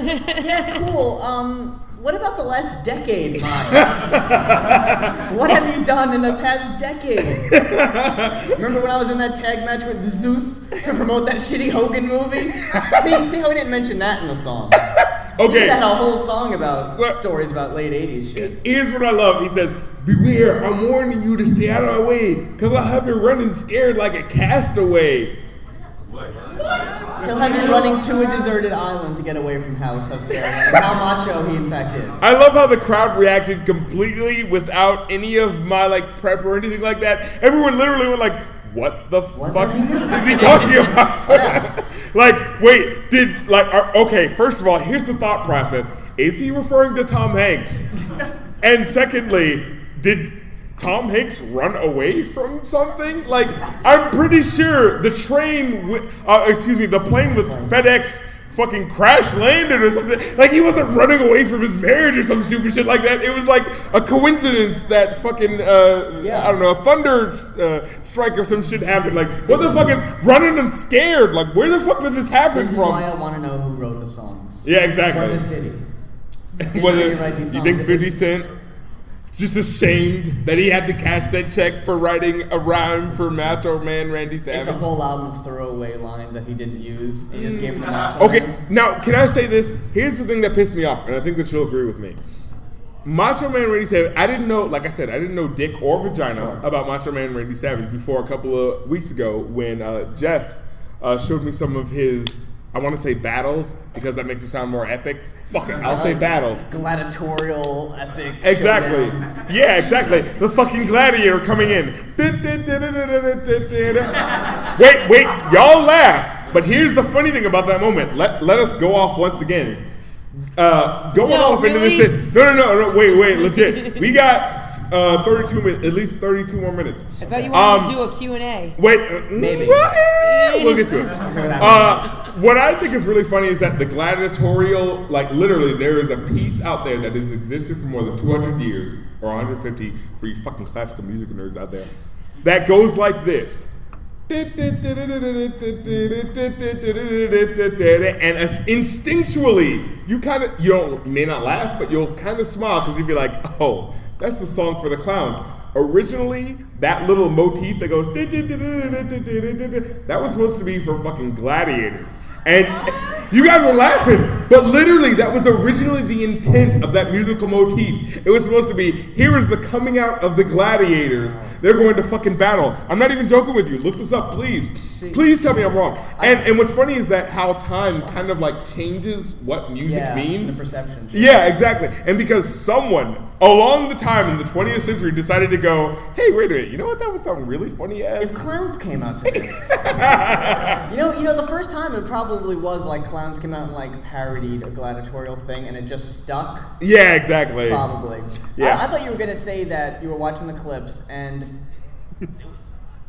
Yeah, cool. What about the last decade, Mach? What have you done in the past decade? Remember when I was in that tag match with Zeus to promote that shitty Hogan movie? See how we didn't mention that in the song. Okay. We had a whole song about stories about late 80s shit. Here's what I love. He says, beware, I'm warning you to stay out of my way, because I'll have you running scared like a castaway. He'll have you running to a deserted island to get away from House, how scary, and how macho he in fact is. I love how the crowd reacted completely without any of my like prep or anything like that. Everyone literally went like, what the fuck is he talking about? Like, wait, okay, first of all, here's the thought process. Is he referring to Tom Hanks? And secondly, did Tom Hanks run away from something? Like, I'm pretty sure the plane with FedEx fucking crash landed or something. Like, he wasn't running away from his marriage or some stupid shit like that. It was like a coincidence that fucking, I don't know, a thunder strike or some shit happened. Like, what the fuck is running and scared? Like, where the fuck did this happen This is from? why I want to know who wrote the songs. Yeah, exactly. Was it 50? Was Did it, he write these you songs? think 50 Cent? Just ashamed that he had to cash that check for writing a rhyme for Macho Man Randy Savage. It's a whole album of throwaway lines that he didn't use. He just gave them to Macho Okay, Man. now can I say this? Here's the thing that pissed me off, and I think that you'll agree with me. Macho Man Randy Savage, I didn't know, like I said, I didn't know dick or vagina about Macho Man Randy Savage before a couple of weeks ago when Jess showed me some of his, I want to say battles, because that makes it sound more epic. Fuck it, I'll say battles. Gladiatorial, epic Exactly. showdowns. Yeah, exactly. The fucking gladiator coming in. Wait, y'all laugh. But here's the funny thing about that moment. Let us go off once again. Going off into this shit. No, wait, legit. We got 32 minutes, at least 32 more minutes. I thought you wanted to do a Q&A. Wait, Maybe. We'll get to it. What I think is really funny is that the gladiatorial, like literally, there is a piece out there that has existed for more than 200 years, or 150 for you fucking classical music nerds out there, that goes like this. And instinctually, you may not laugh, but you'll kind of smile because you'll be like, oh, that's the song for the clowns. Originally, that little motif that goes, that was supposed to be for fucking gladiators. And you guys were laughing, but literally that was originally the intent of that musical motif. It was supposed to be, here is the coming out of the gladiators. They're going to fucking battle. I'm not even joking with you. Look this up, please. Please tell me I'm wrong. And what's funny is that how time kind of like changes what music means. The perception. Yeah, exactly. And because someone along the time in the 20th century decided to go, hey, wait a minute, you know what that would sound really funny as? If clowns came out to this. you know, the first time it probably was like clowns came out and like parodied a gladiatorial thing and it just stuck. Yeah, exactly. Probably. Yeah. I thought you were going to say that you were watching the clips and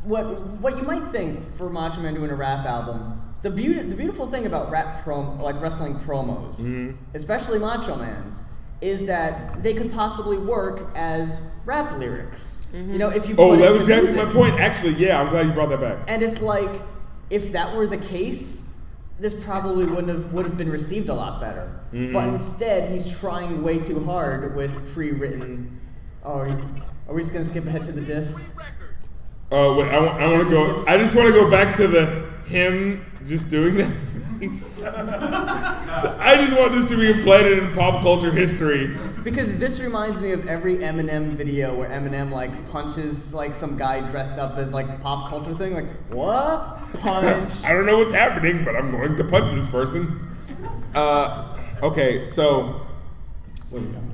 what you might think for Macho Man doing a rap album, the beautiful thing about wrestling promos, especially Macho Man's, is that they could possibly work as rap lyrics. You know, if you put that it was to exactly music. my point. Actually, yeah, I'm glad you brought that back. And it's like, if that were the case, this probably would have been received a lot better. But instead, he's trying way too hard with pre-written. Are we just gonna skip ahead to the diss? Wait, I want to go. I just want to go back to him just doing that. So I just want this to be implanted in pop culture history. Because this reminds me of every Eminem video where Eminem like punches like some guy dressed up as like pop culture thing. Like, what? Punch. I don't know what's happening, but I'm going to punch this person. Okay, so Where we going?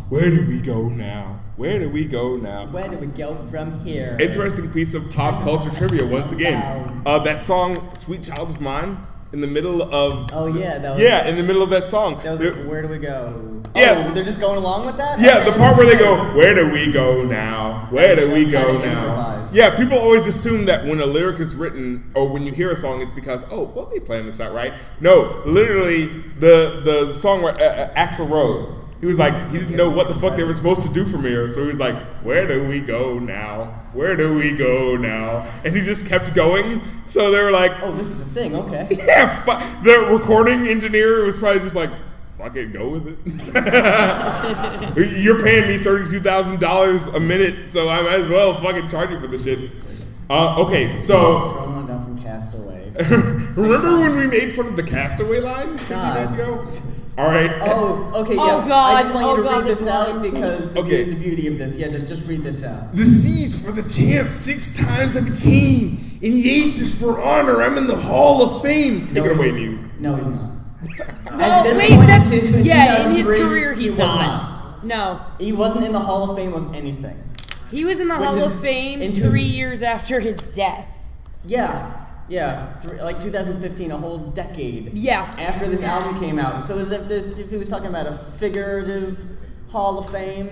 Where do we go now? Where do we go now? Where do we go from here? Interesting piece of pop culture trivia once again. That song "Sweet Child of Mine" in the middle of. Oh yeah, that was. Yeah, in the middle of that song. That was Where Do We Go? Yeah. Oh, they're just going along with that? Yeah, Okay, the part where they go, where do we go now? Where do we That's go kinda now? improvised. Yeah, people always assume that when a lyric is written or when you hear a song, it's because, oh, well, they playing this out right. No, literally, the song where Axl Rose, he was like, he didn't know what the fuck they were supposed to do from here. So he was like, where do we go now? Where do we go now? And he just kept going. So they were like, Oh, this is a thing, okay. yeah, the recording engineer was probably just like, fuck it, go with it. You're paying me $32,000 a minute, so I might as well fucking charge you for this shit. Okay, so Scrolling down from Castaway. remember when we made fun of the Castaway line 15 God. minutes ago? All right. Oh, okay, yeah. Oh, God. I just want you to Oh, God, read this this out line. because the beauty of this. Yeah, just read this out. The C's for the champ, 6 times I became. In the H is for honor, I'm in the Hall of Fame. Take it away, Muse. No, he's not. Well, this wait, point that's in in his 2003, career he he's was not. No, He wasn't in the Hall of Fame of anything. he was in the Which Hall is of Fame into- 3 years after his death. Yeah, like 2015, a whole decade. Yeah. After this album came out, so as if he was talking about a figurative Hall of Fame.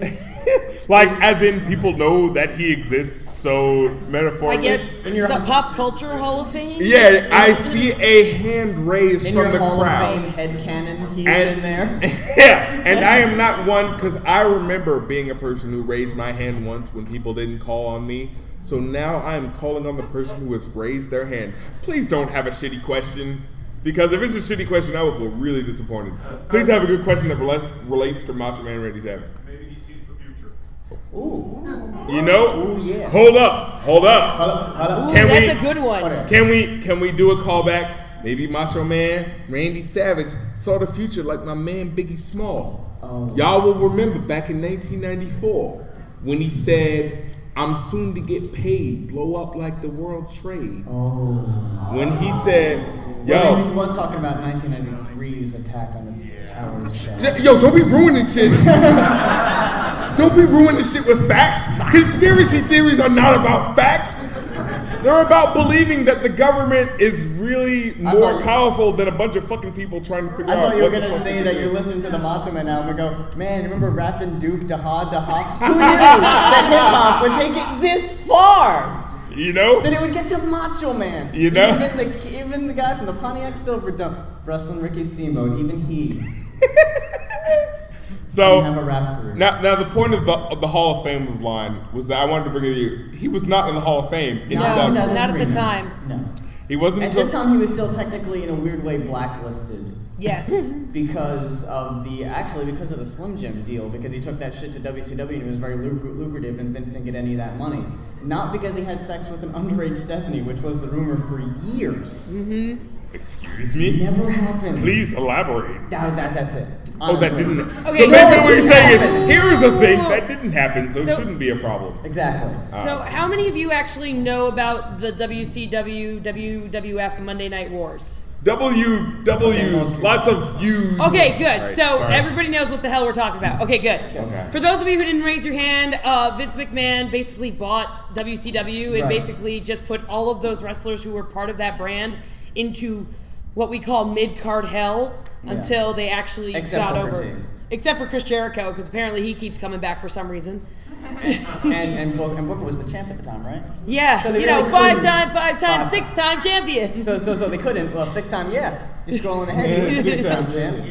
Like, as in people know that he exists, so I metaphorically. In guess the your- Pop Culture Hall of Fame. Yeah, I see a hand raised In from your the Hall crowd. of Fame headcanon, he's And- in there. Yeah, and I am not one because I remember being a person who raised my hand once when people didn't call on me. So now I am calling on the person who has raised their hand. Please don't have a shitty question, because if it's a shitty question, I will feel really disappointed. Please have a good question that relates to Macho Man Randy Savage. Maybe he sees the future. Ooh. You know? Ooh, yeah. Hold up. Hold up. Ooh, Can that's we- a good one. Whatever. Can we do a callback? Maybe Macho Man Randy Savage saw the future like my man Biggie Smalls. Oh. Y'all will remember back in 1994 when he said, "I'm soon to get paid, blow up like the world trade." Oh. When he said, Well, he "Yo, was talking about 1993's attack on the towers. yo, don't be ruining shit." Don't be ruining shit with facts. Conspiracy theories are not about facts. They're about believing that the government is really more thought you- powerful than a bunch of fucking people trying to figure I out thought you were what the gonna fuck say to that do. you're listening to the Macho Man album and go, man, remember rapping Duke Daha Daha? Who knew that hip hop would take it this far? You know? That it would get to Macho Man. You know? Even the guy from the Pontiac Silverdome, wrestling Ricky Steamboat, even he didn't have a So rap career. now the point of the Hall of Fame line was that I wanted to bring it to you. He was not in the Hall of Fame in No, 2000. not at the 2003, time. No. He wasn't At until this time, he was still technically, in a weird way, blacklisted. Yes. Because of the Slim Jim deal, because he took that shit to WCW and it was very lucrative and Vince didn't get any of that money. Not because he had sex with an underage Stephanie, which was the rumor for years. Excuse me? Never happened. Please elaborate. That's it. Oh, that Honestly. didn't. Okay, So no, basically, it what you're didn't saying happen. is, here's a thing that didn't happen, so it So- shouldn't be a problem. Exactly. So, how many of you actually know about the WCW, WWF Monday Night Wars? WW's, lots of U's. Okay, good. Right, So sorry. everybody knows what the hell we're talking about. Okay, good. Okay. For those of you who didn't raise your hand, Vince McMahon basically bought WCW and Right. basically just put all of those wrestlers who were part of that brand into what we call mid-card hell until they actually Except got Booker over. T. Except for Chris Jericho, because apparently he keeps coming back for some reason. and Booker was the champ at the time, right? Yeah, So they you know, really five-time, Five- six-time champion. So they couldn't. Well, 6-time, yeah. You're scrolling ahead. He was a 6-time champ.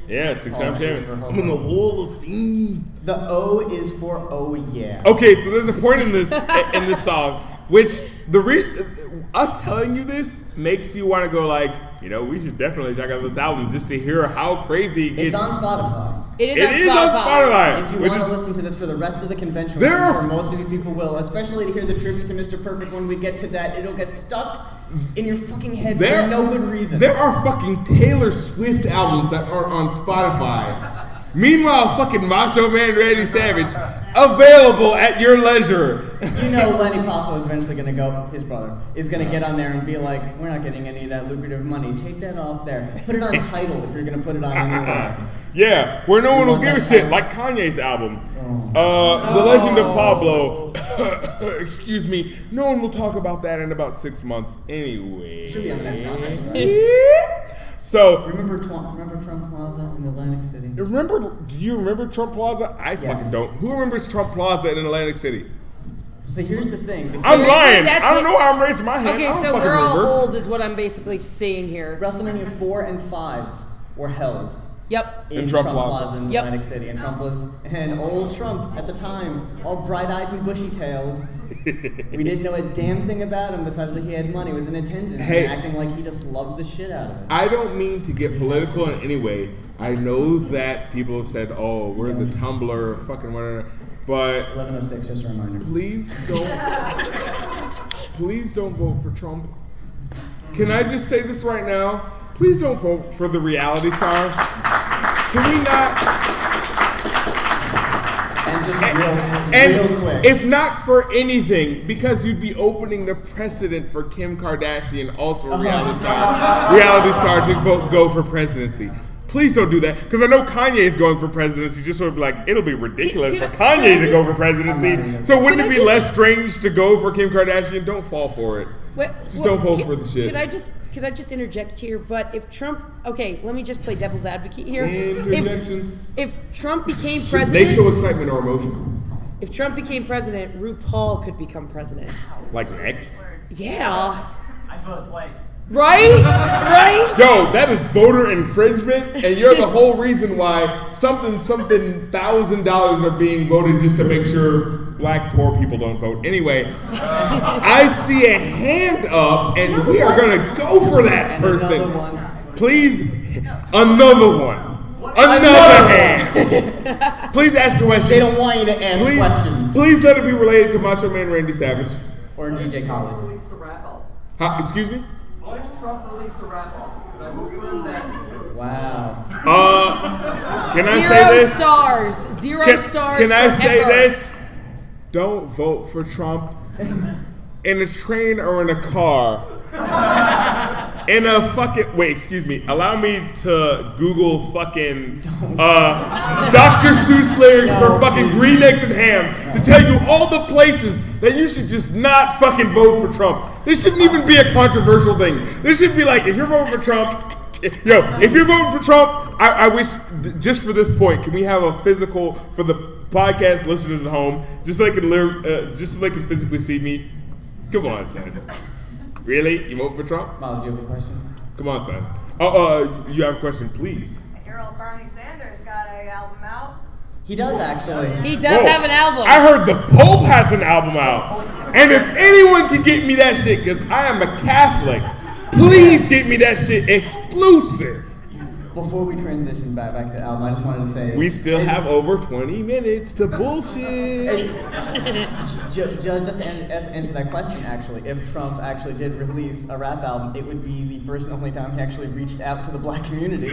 Yeah, 6-time Oh, champion. for I'm in the Hall of Fame. The O is for oh yeah. Okay, so there's a point in this song which us telling you this makes you want to go like, you know, we should definitely check out this album just to hear how crazy it It's gets. on Spotify. It is It on is Spotify. on Spotify. If you which want to is- listen to this for the rest of the convention, There which I'm are- sure most of you people will, especially to hear the tribute to Mr. Perfect when we get to that, it'll get stuck in your fucking head for no good reason. There are fucking Taylor Swift albums that are on Spotify. Meanwhile, fucking Macho Man Randy Savage available at your leisure. You know Lenny Poffo is eventually going to go, his brother, is going to get on there and be like, we're not getting any of that lucrative money. Take that off there. Put it on Tidal if you're going to put it on anywhere. Yeah, where no one will give a shit, like Kanye's album. The Legend of Pablo. Excuse me. No one will talk about that in about 6 months anyway. Should be on the next podcast, right? So Remember Trump Plaza in Atlantic City? do you remember Trump Plaza? I fucking Yes. don't. Who remembers Trump Plaza in Atlantic City? So here's the thing. I'm Seriously, lying. that's I don't it? know why I'm raising my hand. I Okay, don't so fucking we're all remember. old, is what I'm basically saying here. WrestleMania 4 and 5 were held Yep. in Trump Trump Plaza. Plaza in Yep. Atlantic City. And old Trump at the time, all bright-eyed and bushy-tailed. We didn't know a damn thing about him besides that he had money, was in attendance, Hey. and acting like he just loved the shit out of it. I don't mean to get political in any way. I know that people have said, "Oh, we're the Tumblr, fucking whatever," but 11:06, just a reminder. please don't vote for Trump. Can I just say this right now? Please don't vote for the reality star. Can we not? And just And real quick. if not for anything, because you'd be opening the precedent for Kim Kardashian, also a reality star, to go for presidency. Please don't do that, because I know Kanye is going for presidency. Just sort of like, it'll be ridiculous Can for I Kanye to go just- for presidency. I'm not So wouldn't Can it I be just- less strange to go for Kim Kardashian? Don't fall for it. Just don't vote for the shit. Could I just interject here? But if Trump, okay, let me just play devil's advocate here. Interjections. If Trump became They president, show excitement or emotion. if Trump became president, RuPaul could become president. Like next. Yeah. I vote twice. Right? Right? Yo, that is voter infringement, and you're the whole reason why something $1,000 are being voted just to make sure black poor people don't vote. Anyway, I see a hand up, and we are gonna go for that And person. another one. Please, another one. Another hand. Please ask a question. They don't want you to ask questions. Please let it be related to Macho Man Randy Savage. Or DJ Khaled. Release a rap album. Excuse me? What if Trump released a rap album? Could I vote for him then? Wow. Can I say Zero this? stars. Zero stars. Can I say forever. this? Don't vote for Trump in a train or in a car. In a fucking excuse me. Allow me to Google fucking Dr. Seuss lyrics for fucking green eggs and ham to tell you all the places that you should just not fucking vote for Trump. This shouldn't even be a controversial thing. This should be like, if you're voting for Trump, if you're voting for Trump, I wish just for this point, can we have a physical for the podcast listeners at home, just so they can physically see me? Come on, son. Really? You vote for Trump? Molly, do you have a question? Come on, son. You have a question, please. Your old Bernie Sanders got an album out. He does actually. He does Whoa. have an album. I heard the Pope has an album out. And if anyone can get me that shit, because I am a Catholic, please get me that shit exclusive. Before we transition back to the album, I just wanted to say We still have over 20 minutes to bullshit. just to answer that question, actually, if Trump actually did release a rap album, it would be the first and only time he actually reached out to the black community.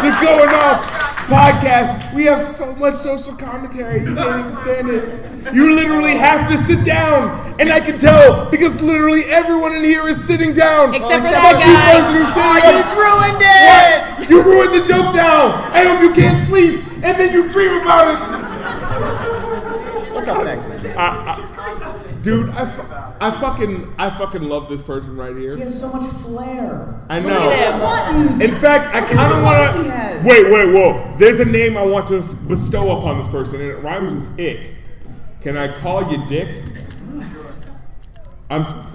The Going Off podcast. We have so much social commentary, you can't even stand it. You literally have to sit down, and I can tell because literally everyone in here is sitting down. Except for the that fucking guy. person who's sitting down. ruined it! What? You ruined the joke now. I hope you can't sleep, and then you dream about it. What's up next, man? Dude, I fucking love this person right here. He has so much flair. I know. Look at him. Buttons! In fact, I Look kind how of many want buttons he to. has. Wait, whoa. There's a name I want to bestow upon this person, and it rhymes with ick. Can I call you Dick?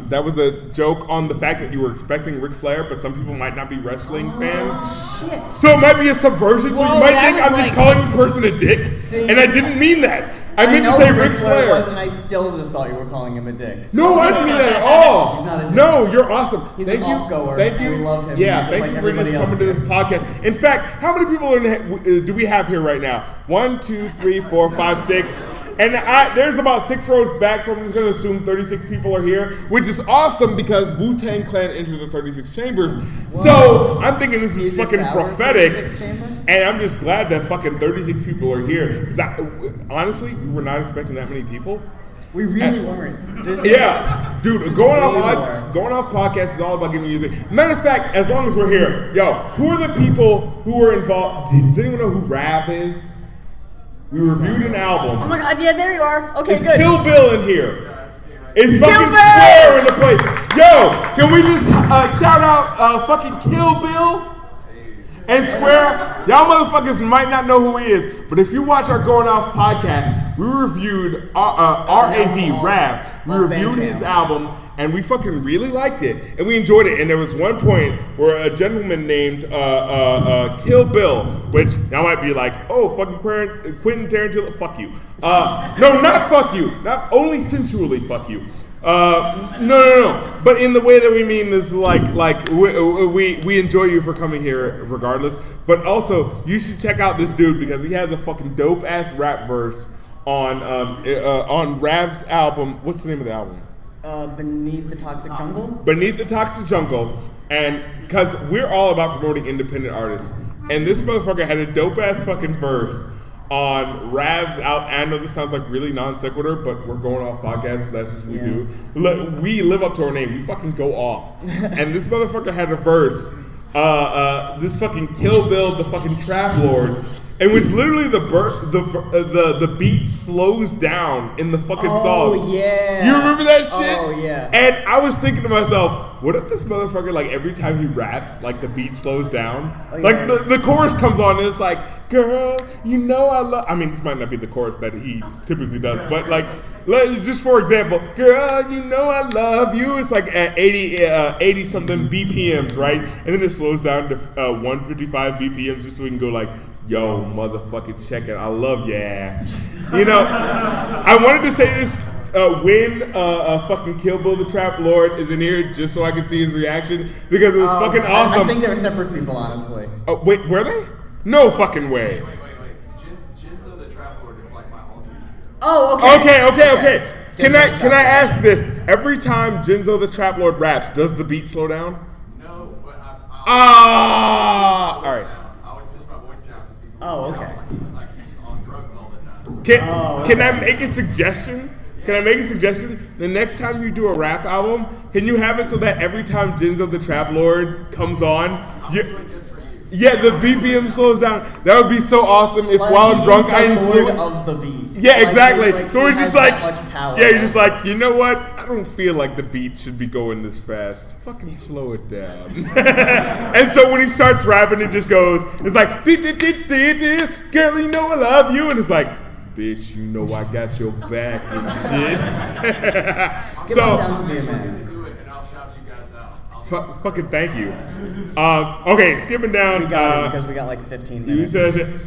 That was a joke on the fact that you were expecting Ric Flair, but some people might not be wrestling fans. Shit. So it might be a subversion, so Whoa, you might that think was I'm just like- calling this person a dick. See? And I didn't mean that. I meant to know say who Ric Flair. was, and I still just thought you were calling him a dick. No, I didn't mean that at all. He's not a dick. No, you're awesome. He's Thank an you. off-goer, Thank you. and we love him, Yeah, just thank like you for just everybody else coming to this podcast. In fact, how many people do we have here right now? 1, 2, 3, 4, 5, 6. And there's about 6 rows back, so I'm just going to assume 36 people are here, which is awesome because Wu-Tang Clan entered the 36 chambers. So I'm thinking this is Is fucking this our prophetic. 36 chamber? And I'm just glad that fucking 36 people are here. Because honestly, we were not expecting that many people. We really weren't. This Dude, is going way off podcast is all about giving you the. Matter of fact, as long as we're here, yo, who are the people who were involved? Does anyone know who Rav is? We reviewed an album. Oh my god, yeah, there you are. Okay, It's good. Kill Bill in here. It's Kill fucking Bill! Square in the place. Yo, can we just shout out fucking Kill Bill? And Square, y'all motherfuckers might not know who he is, but if you watch our Going Off podcast, we reviewed Rav. We reviewed his album, and we fucking really liked it, and we enjoyed it. And there was one point where a gentleman named Kill Bill, which y'all might be like, oh, fucking Quentin Tarantino, fuck you. No, not fuck you. Not only sensually fuck you. No. But in the way that we mean is like we enjoy you for coming here regardless. But also, you should check out this dude because he has a fucking dope ass rap verse on Rav's album. What's the name of the album? Beneath the Toxic Jungle? Beneath the Toxic Jungle. And because we're all about promoting independent artists. And this motherfucker had a dope ass fucking verse on Rav's album. I know this sounds like really non sequitur, but we're going off podcast, so that's just what we do. We live up to our name. We fucking go off. And this motherfucker had a verse, this fucking Kill Bill, the fucking Trap Lord, in which literally the beat slows down in the fucking song. Oh, yeah. You remember that shit? Oh, yeah. And I was thinking to myself, what if this motherfucker, like, every time he raps, like, the beat slows down? Oh, yeah. Like, the chorus comes on and it's like, girl, you know I love... I mean, this might not be the chorus that he typically does, but, like, just for example, girl, you know I love you. It's like at 80-something BPMs, right? And then it slows down to 155 BPMs just so we can go like, yo, motherfucking check it. I love your ass. You know, I wanted to say this when fucking Kill Bill the Trap Lord is in here just so I could see his reaction because it was fucking awesome. I think they were separate people, honestly. Wait, were they? No fucking way. Wait. Jinzo the Trap Lord is like my alter ego. Oh, okay. Okay. Can I ask this? Every time Jinzo the Trap Lord raps, does the beat slow down? No, but all right. I always pitch my voice down because he's okay. he's on drugs all the time. Can I make a suggestion? The next time you do a rap album, can you have it so that every time Jinzo the Trap Lord comes on, yeah, the BPM slows down. That would be so awesome if while I'm drunk I feel of the beat. Yeah, exactly. So we're just like, yeah, you're just like, you know what? I don't feel like the beat should be going this fast. Fucking slow it down. And so when he starts rapping, it just goes, it's like, girl, you know I love you, and it's like, bitch, you know I got your back and shit. Skip on down to be a man. Fucking thank you. Okay, skipping down. We got it because we got like 15 minutes.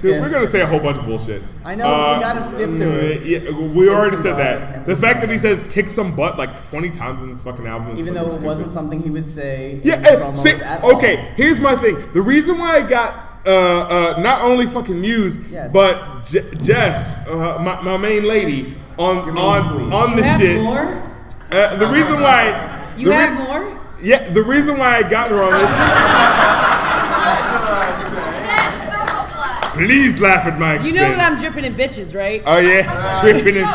We're gonna say a whole bunch of bullshit. I know, we gotta skip to it. Yeah, we already said that. The fact that he says "kick some butt" like 20 times in this fucking album, even though it wasn't something he would say. Okay, here's my thing. The reason why I got not only fucking Muse, but Jess, my main lady, on this shit. More? The reason why you have more. Yeah, the reason why I got her on this. Please laugh at my expense. You know that I'm dripping in bitches, right? Oh yeah, dripping in.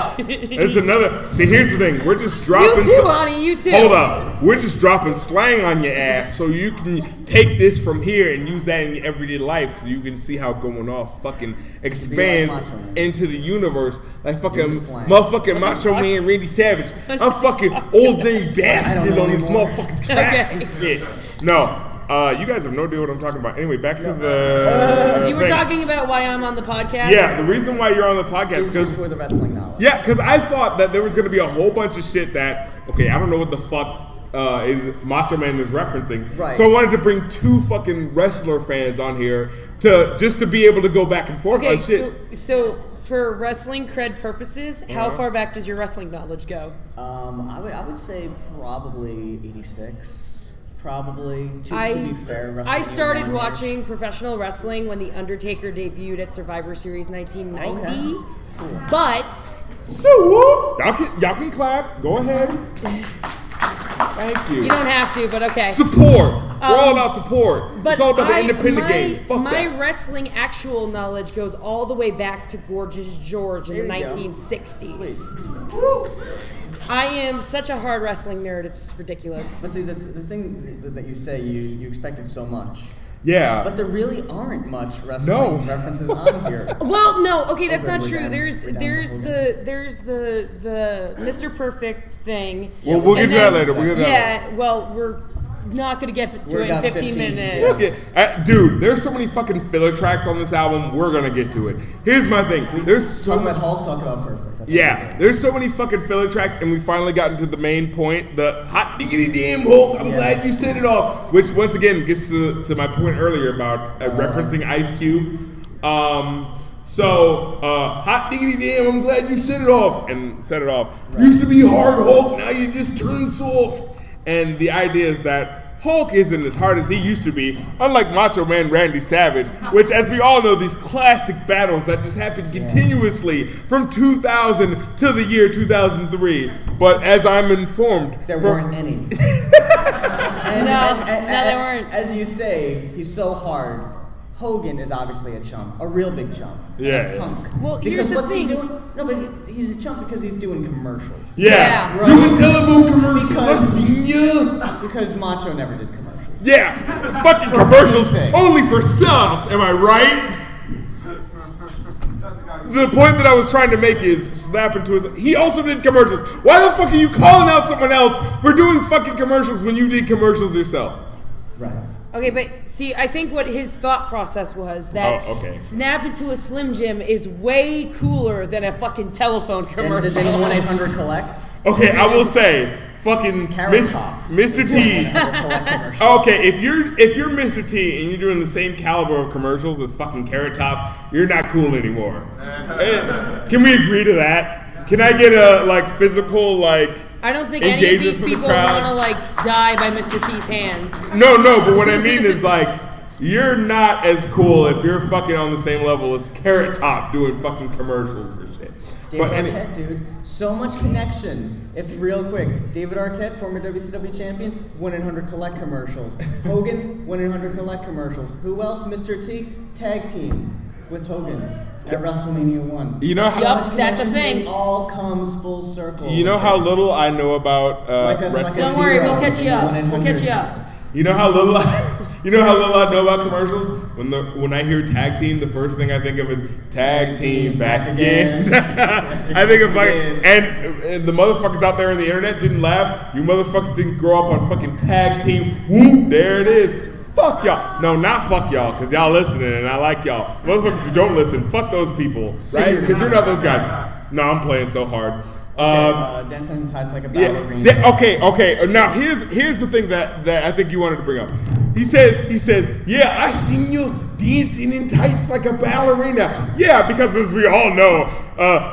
There's another. See, here's the thing. We're just dropping. You too, honey. You too. Hold up. We're just dropping slang on your ass, so you can take this from here and use that in your everyday life, so you can see how Going Off fucking expands into the universe like fucking motherfucking Macho Man Randy Savage. I'm fucking old Jay Bastard on these motherfucking tracks and shit. No. You guys have no idea what I'm talking about. Anyway, back to the. You were talking about why I'm on the podcast. Yeah, the reason why you're on the podcast is for the wrestling knowledge. Yeah, because I thought that there was going to be a whole bunch of shit that I don't know what the fuck is Macho Man is referencing. Right. So I wanted to bring two fucking wrestler fans on here to be able to go back and forth on shit. So for wrestling cred purposes, how far back does your wrestling knowledge go? I would say probably 86. Probably, to be fair. I started watching professional wrestling when The Undertaker debuted at Survivor Series 1990. Okay. Cool. But... So, y'all can clap. Go ahead. Thank you. You don't have to, but okay. Support. We're all about support. But It's all about the independent game. Fuck my that. wrestling actual knowledge goes all the way back to Gorgeous George in the There you go. 1960s. I am such a hard wrestling nerd, it's ridiculous. But see, the thing that you say, you expected so much. Yeah. But there really aren't much wrestling references on here. Well, no, okay, that's Okay, not we're true. down- There's we're down to the Mr. Perfect thing. We'll get And to that then- later. We'll get to that Yeah, well, we're not gonna get to We're it in about 15 15 minutes. Okay, dude, there's so many fucking filler tracks on this album. We're gonna get to it. Here's my thing. There's so Talk about many. Hulk, talk about Perfect. That's Yeah, what there's so many fucking filler tracks, and we finally got into the main point. The hot diggity damn Hulk. I'm glad you said it all. Which once again gets to my point earlier about referencing Ice Cube. Hot diggity damn. I'm glad you said it off and set it off. Used to be hard Hulk, now you just turned soft. And the idea is that Hulk isn't as hard as he used to be, unlike Macho Man Randy Savage, which, as we all know, these classic battles that just happen continuously from 2000 to the year 2003. But as I'm informed, There weren't any. No, there weren't. As you say, he's so hard. Hogan is obviously a chump, a real big chump. Yeah. A punk. Well, because here's the what's thing. he doing? No, but he's a chump because he's doing commercials. Yeah, Yeah. doing telephone commercials. I Because- seen ya. Because Macho never did commercials. Yeah, fucking commercials anything. only for subs. Am I right? That's the guy who The point that I was trying to make is snap into his. He also did commercials. Why the fuck are you calling out someone else for doing fucking commercials when you did commercials yourself? Right. Okay, but see, I think what his thought process was that Oh, okay. Snap into a Slim Jim is way cooler than a fucking telephone And commercial. then 1-800-COLLECT. Okay, I will say, fucking Carrot Top. Mr. T. 1-800-COLLECT commercials. Okay, if you're Mr. T and you're doing the same caliber of commercials as fucking Carrot Top, you're not cool anymore. Can we agree to that? Can I get a physical I don't think any of engagements these with the people crowd? want to die by Mr. T's hands. No, but what I mean is you're not as cool if you're fucking on the same level as Carrot Top doing fucking commercials for shit. David But Arquette, dude. So much connection. If real quick, David Arquette, former WCW champion, 1-800-COLLECT commercials. Hogan, 1-800-COLLECT commercials. Who else? Mr. T, tag team with Hogan at WrestleMania 1. You know how- Yup, much that's a connections, thing. It all comes full circle. You know how little I know about wrestling? Don't worry, we'll catch you up. We'll catch you up. You know how little I know about commercials? When I hear tag team, the first thing I think of is tag team back again. I think of and the motherfuckers out there on the internet didn't laugh. You motherfuckers didn't grow up on fucking tag team. Whoop, there it is. Fuck y'all. No, not fuck y'all, because y'all listening and I like y'all. Motherfuckers who don't listen, fuck those people, right? Because you're not those guys. No, I'm playing so hard. Dancing in Tights like a Yeah. ballerina. Okay. Now here's the thing that I think you wanted to bring up. He says, yeah, I seen you dancing in tights like a ballerina. Yeah, because as we all know,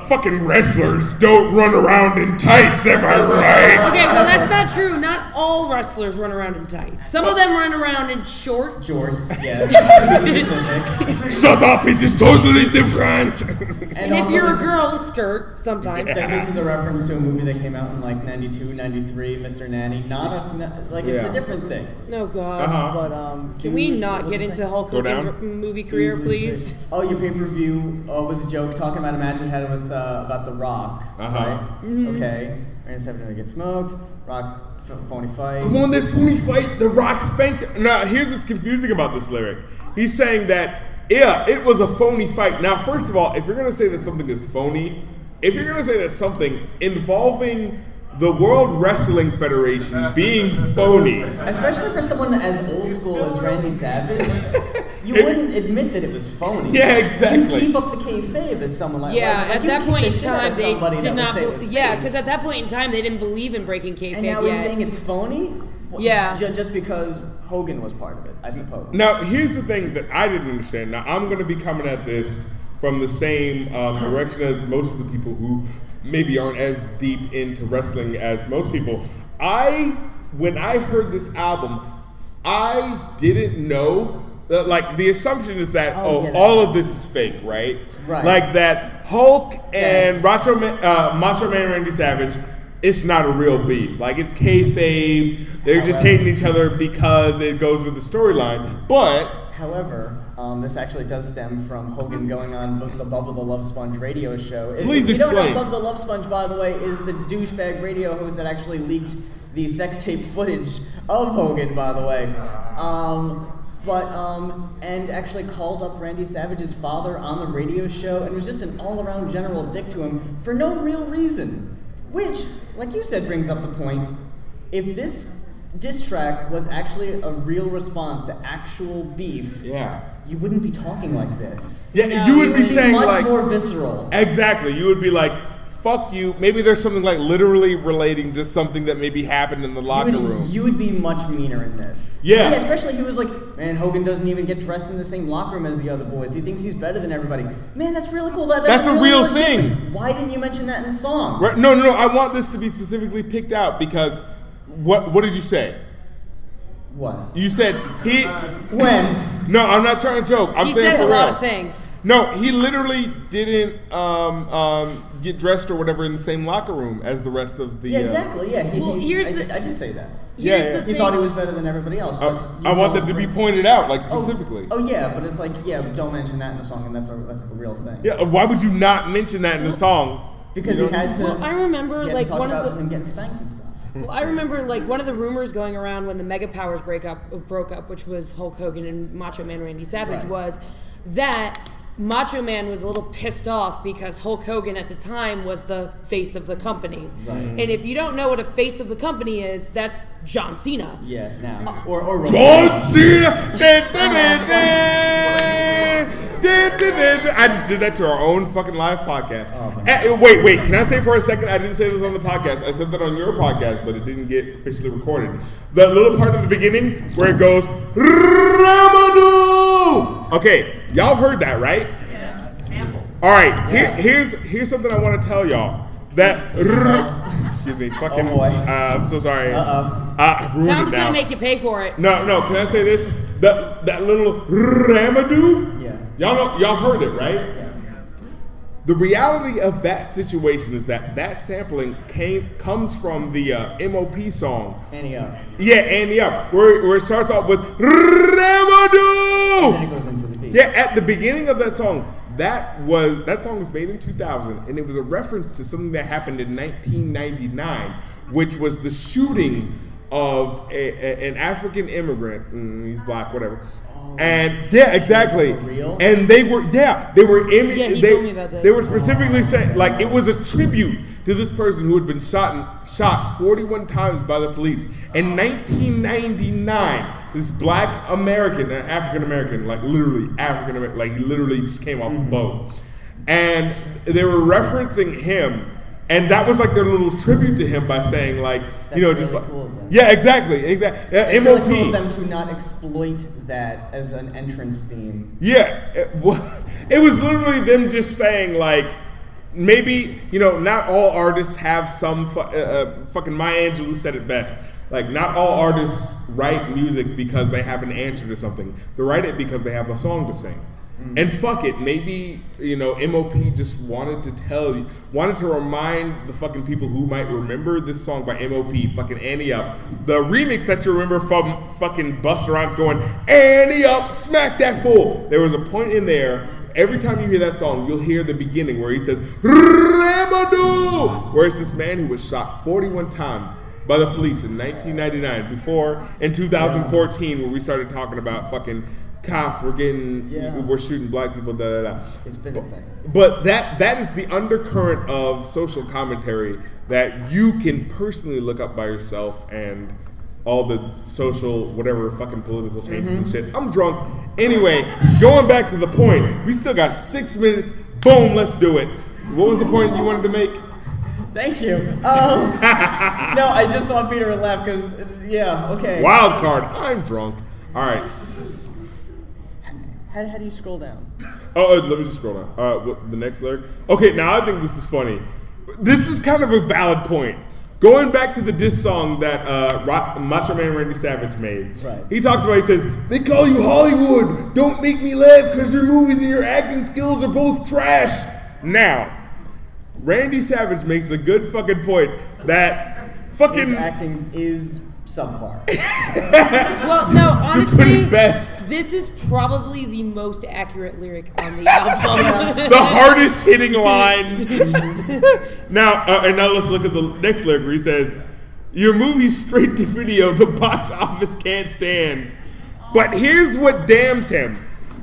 fucking wrestlers don't run around in tights. Am I right? Okay, well that's not true. Not all wrestlers run around in tights. Some of them run around in shorts. Jorts, yes. To be specific. Shut up! It is totally different. And if also you're a the- girl, skirt sometimes. This is a reference to a movie that came out in 92, 93, Mr. Nanny. It's a different thing. No God. But Can we not get into Hulk Go Hogan's down? movie career, please? Oh, your pay-per-view was a joke talking about a match it had with about The Rock, right? Okay. Randy Savage gonna get smoked. Rock phony fight. When that phony fight, The Rock spanked. Now, here's what's confusing about this lyric. He's saying that, yeah, it was a phony fight. Now, first of all, if you're going to say that something is phony, if you're going to say that something involving the World Wrestling Federation being phony, Especially for someone as old school as Randy Savage, you wouldn't admit that it was phony. Yeah, exactly. You keep up the kayfabe as someone like Yeah, like at you that kick point the in shit out time, of they somebody did that would not. say it was Yeah, fake. because at that point in time, they didn't believe in breaking kayfabe And now yet. he's saying it's phony? Yeah. Just because Hogan was part of it, I suppose. Now, here's the thing that I didn't understand. Now, I'm going to be coming at this from the same direction as most of the people who maybe aren't as deep into wrestling as most people. When I heard this album, I didn't know. The assumption is that all of this is fake, right? Right. Like that Hulk and Macho Man Randy Savage it's not a real beef. Like, it's kayfabe. They're just hating each other because it goes with the storyline. But however, this actually does stem from Hogan going on the Bubba the Love Sponge radio show. Please if you explain. don't know, Bubba the Love Sponge, by the way, is the douchebag radio host that actually leaked the sex tape footage of Hogan, by the way. And actually called up Randy Savage's father on the radio show and was just an all-around general dick to him for no real reason. Which, like you said, brings up the point, if this diss track was actually a real response to actual beef, you wouldn't be talking like this. Yeah, you would be saying much like more visceral. Exactly. You would be like, fuck you. Maybe there's something like literally relating to something that maybe happened in the locker room. You would be much meaner in this. Yeah. Especially he was like, man, Hogan doesn't even get dressed in the same locker room as the other boys. He thinks he's better than everybody. Man, that's really cool. That's a really real legit. thing. Why didn't you mention that in the song? Right? No. I want this to be specifically picked out because what did you say? What? You said he... When? No, I'm not trying to joke. I'm he saying says for a lot real. of things. No, he literally didn't get dressed or whatever in the same locker room as the rest of the... Yeah, exactly. Yeah. I did say that. He thought he was better than everybody else. But I want that to be pointed out, like, specifically. Oh yeah, but it's like, don't mention that in the song, and that's a real thing. Yeah, why would you not mention that in the song? Because he had to... Well, I remember, like, talk about him getting spanked and stuff. Well, I remember, like, one of the rumors going around when the Mega Powers broke up, which was Hulk Hogan and Macho Man Randy Savage, was that Macho Man was a little pissed off because Hulk Hogan at the time was the face of the company. Right. And if you don't know what a face of the company is, that's John Cena. Yeah, now. Or John Cena! I just did that to our own fucking live podcast. Wait, can I say for a second, I didn't say this on the podcast. I said that on your podcast, but it didn't get officially recorded. The little part at the beginning where it goes, Ramadou! Okay, y'all heard that, right? Yeah, sample. All right, here's something I want to tell y'all. That, excuse me, fucking, I'm so sorry. I've ruined Tom's it now. gonna make you pay for it. No, can I say this? That little Ramadou? Yeah. Y'all heard it, right? Yes. The reality of that situation is that sampling comes from the MOP song. Annie Up. Yeah, Annie Up, where it starts off with Ramadou! And then it goes into the beat. Yeah, at the beginning of that song, that song was made in 2000, and it was a reference to something that happened in 1999, which was the shooting of an African immigrant. He's black, whatever. And exactly. For real? And they were he told me about this. They were specifically saying, like, it was a tribute to this person who had been shot 41 times by the police in 1999. This black American, African American, like literally African American, like he literally just came off the boat, and they were referencing him. And that was like their little tribute to him by saying, like, That's just really like, cool of them. yeah, exactly. It's MOP. really cool of them to not exploit that as an entrance theme. Yeah, it was literally them just saying, like, maybe, not all artists have some fucking Maya Angelou said it best. Like, not all artists write music because they have an answer to something. They write it because they have a song to sing. And fuck it, maybe, MOP just wanted to remind the fucking people who might remember this song by MOP, fucking Annie Up. The remix that you remember from fucking Busta Rhymes going, Annie Up, smack that fool. There was a point in there, every time you hear that song, you'll hear the beginning where he says, Ramadou! Where it's this man who was shot 41 times by the police in 1999, before in 2014 when we started talking about fucking cops, we're shooting black people, da da da. It's been a thing. But that is the undercurrent of social commentary that you can personally look up by yourself, and all the social, whatever fucking political changes and shit. I'm drunk. Anyway, going back to the point, we still got 6 minutes. Boom, let's do it. What was the point you wanted to make? Thank you. No, I just saw Peter laugh because, okay. Wild card. I'm drunk. All right. How do you scroll down? Let me just scroll down. What, the next lyric? Okay, now I think this is funny. This is kind of a valid point. Going back to the diss song that Macho Man Randy Savage made. Right. He talks about, he says, they call you Hollywood. Don't make me laugh because your movies and your acting skills are both trash. Now, Randy Savage makes a good fucking point that fucking His acting is subpar. Well, no, honestly, best. this is probably the most accurate lyric on the album. The hardest hitting line. Now let's look at the next lyric where he says, "Your movie's straight to video, the box office can't stand. But here's what damns him.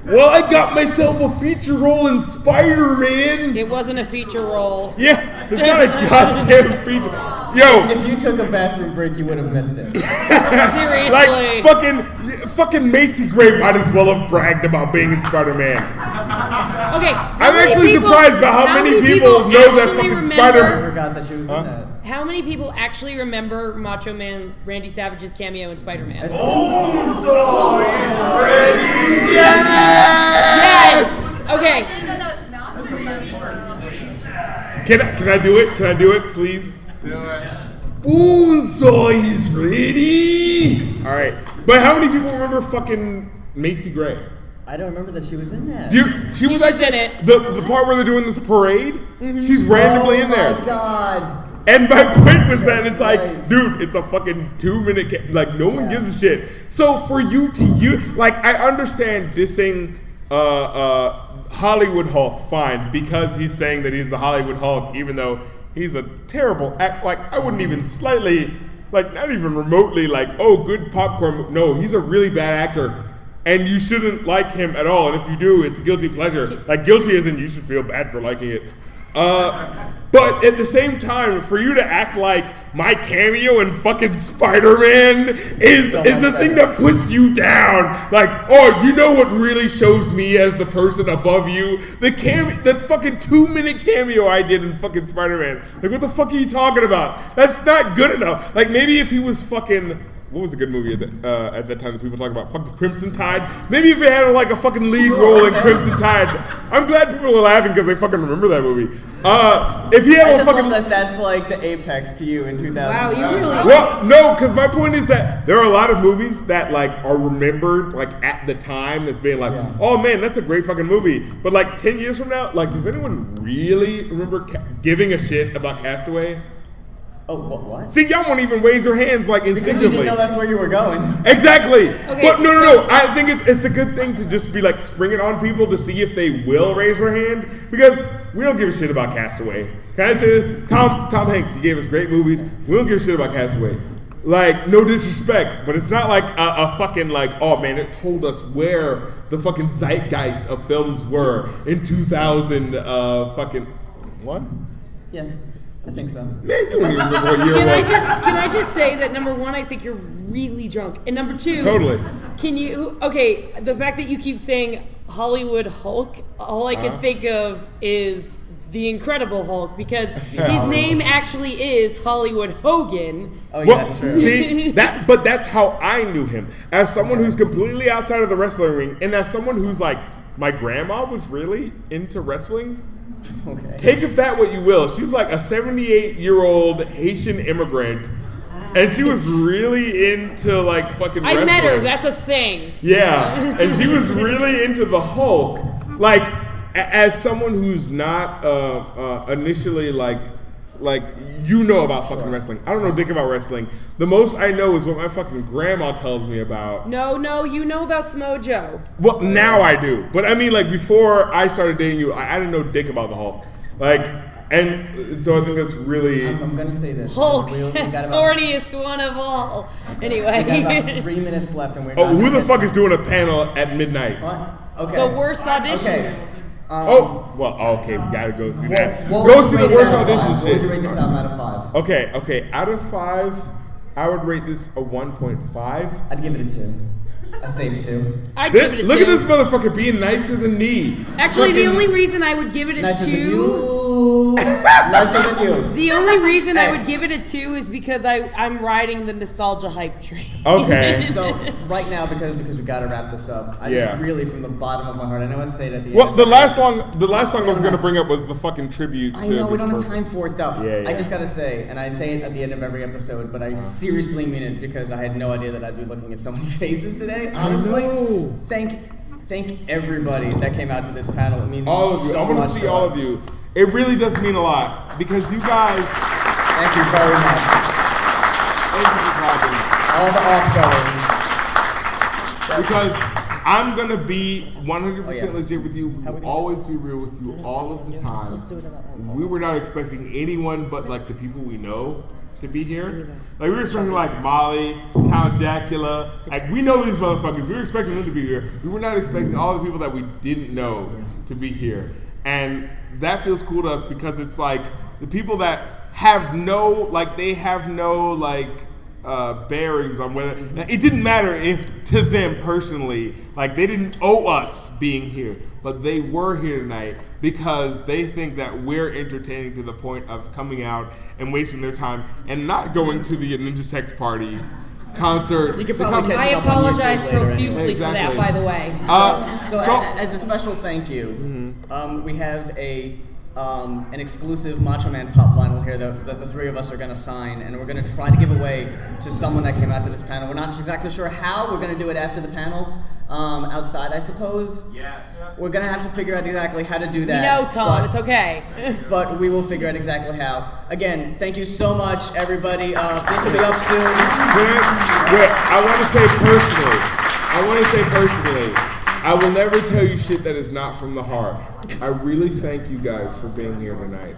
Well, I got myself a feature role in Spider-Man." It wasn't a feature role. Yeah, it's not a goddamn feature. Yo, If you took a bathroom break, you would have missed it. Seriously. like fucking Macy Gray might as well have bragged about being in Spider-Man. Okay. I'm actually surprised by how many people know that fucking I Spider-Man. forgot that she was in that. How many people actually remember Macho Man Randy Savage's cameo in Spider-Man? Yes! Okay. Can I do it? Can I do it, please? Do it. Bonesaw is ready. All right, but how many people remember fucking Macy Gray? I don't remember that she was in that. She was was actually in it. the part where they're doing this parade. She's randomly in there. Oh my god. And my point was that it's like, right. dude, it's a fucking 2-minute, like no one gives a shit. So for you to like, I understand dissing Hollywood Hulk, fine, because he's saying that he's the Hollywood Hulk, even though he's a terrible act. Like I wouldn't even slightly, like not even remotely, like good popcorn. No, he's a really bad actor. And you shouldn't like him at all. And if you do, it's a guilty pleasure. Like guilty as in you should feel bad for liking it. But at the same time, for you to act like my cameo in fucking Spider-Man is the thing that puts you down. Like, oh, you know what really shows me as the person above you? The fucking 2-minute cameo I did in fucking Spider-Man. Like, what the fuck are you talking about? That's not good enough. Like, maybe if he was fucking... What was a good movie at that time that people talk about? Fucking Crimson Tide? Maybe if it had like a fucking lead role in Crimson Tide. I'm glad people are laughing because they fucking remember that movie. If he had I a just fucking... love that that's like the apex to you in 2000. Wow, you really... Well, no, because my point is that there are a lot of movies that like are remembered like at the time as being like, oh man, that's a great fucking movie. But like 10 years from now, like does anyone really remember giving a shit about Castaway? Oh, what? See, y'all won't even raise your hands like Because you instinctively. didn't know that's where you were going. Exactly. Okay, But no. I think it's a good thing to just be like spring it on people to see if they will raise their hand because we don't give a shit about Castaway. Can I say this? Tom Hanks, he gave us great movies. We don't give a shit about Castaway. Like, no disrespect, but it's not like a fucking like, oh man, it told us where the fucking zeitgeist of films were in 2000 fucking what? Yeah, I think so. Man, you don't even remember what year Can it was. I just say that number one, I think you're really drunk, and number two, Totally. Can you? Okay, the fact that you keep saying Hollywood Hulk, all I can think of is the Incredible Hulk because his name actually is Hollywood Hogan. Oh yeah, Well, that's true. see, but that's how I knew him. As someone who's completely outside of the wrestling ring, and as someone who's like, my grandma was really into wrestling. Okay. Take of that what you will. She's like a 78-year-old Haitian immigrant, and she was really into like fucking I wrestling. met her. That's a thing. Yeah, and she was really into the Hulk. Like, as someone who's not initially like you know about fucking wrestling. I don't know dick about wrestling. The most I know is what my fucking grandma tells me about. No, you know about Samoa Joe. Well, now I do. But I mean, like, before I started dating you, I didn't know dick about the Hulk. Like, and so I think that's really... I'm gonna say this. Hulk, We got about, horniest one of all. Anyway. we got about 3 minutes left, and we're Oh, not who gonna the get fuck to- is doing a panel at midnight? What? Okay. The worst audition. Okay. Okay, we gotta go see that. What Go would see you the rate it worst out of audition 5? What would shit. you rate this album out of 5? Okay, out of 5, I would rate this a 1.5. I'd give it a 2. A safe 2. I'd give it a 2. Look at this motherfucker being nicer than me. Actually, the Fucking- only reason I would give it a Nicer 2. than you. Nicer than you. The only reason I Hey. would give it a 2 is because I'm riding the nostalgia hype train. Okay. So right now, because we gotta wrap this up, I Yeah. just really from the bottom of my heart, I know I say it at the end. Well, the last song I was gonna bring up was the fucking tribute to... I know we don't have Mr. time for it though. Yeah. I just gotta say, and I say it at the end of every episode, but I seriously mean it because I had no idea that I'd be looking at so many faces today. Honestly, thank everybody that came out to this panel. It means All of you. so I want much to see to all us. of you. It really does mean a lot because you guys. Thank you very much. Thank you for clapping. All the off-goers. Because I'm gonna be 100% Oh, yeah. legit with you. We will always be real with you all of the time. We were not expecting anyone but like the people we know to be here. Like we were expecting like Molly, Count Jacula. Like we know these motherfuckers. We were expecting them to be here. We were not expecting all the people that we didn't know to be here. And that feels cool to us because it's like the people that have no bearings on whether it didn't matter if to them personally, like they didn't owe us being here, but they were here tonight because they think that we're entertaining to the point of coming out and wasting their time and not going to the Ninja Sex Party concert. You could probably catch I it up on apologize YouTube later profusely anyway. for that, by the way. So as a special thank you, we have an exclusive Macho Man Pop vinyl here that the three of us are going to sign, and we're going to try to give away to someone that came out to this panel. We're not exactly sure how. We're going to do it after the panel, outside, I suppose. Yes. We're going to have to figure out exactly how to do that. You know, Tom, it's okay. But we will figure out exactly how. Again, thank you so much, everybody. This will be up soon. I want to say personally, I will never tell you shit that is not from the heart. I really thank you guys for being here tonight.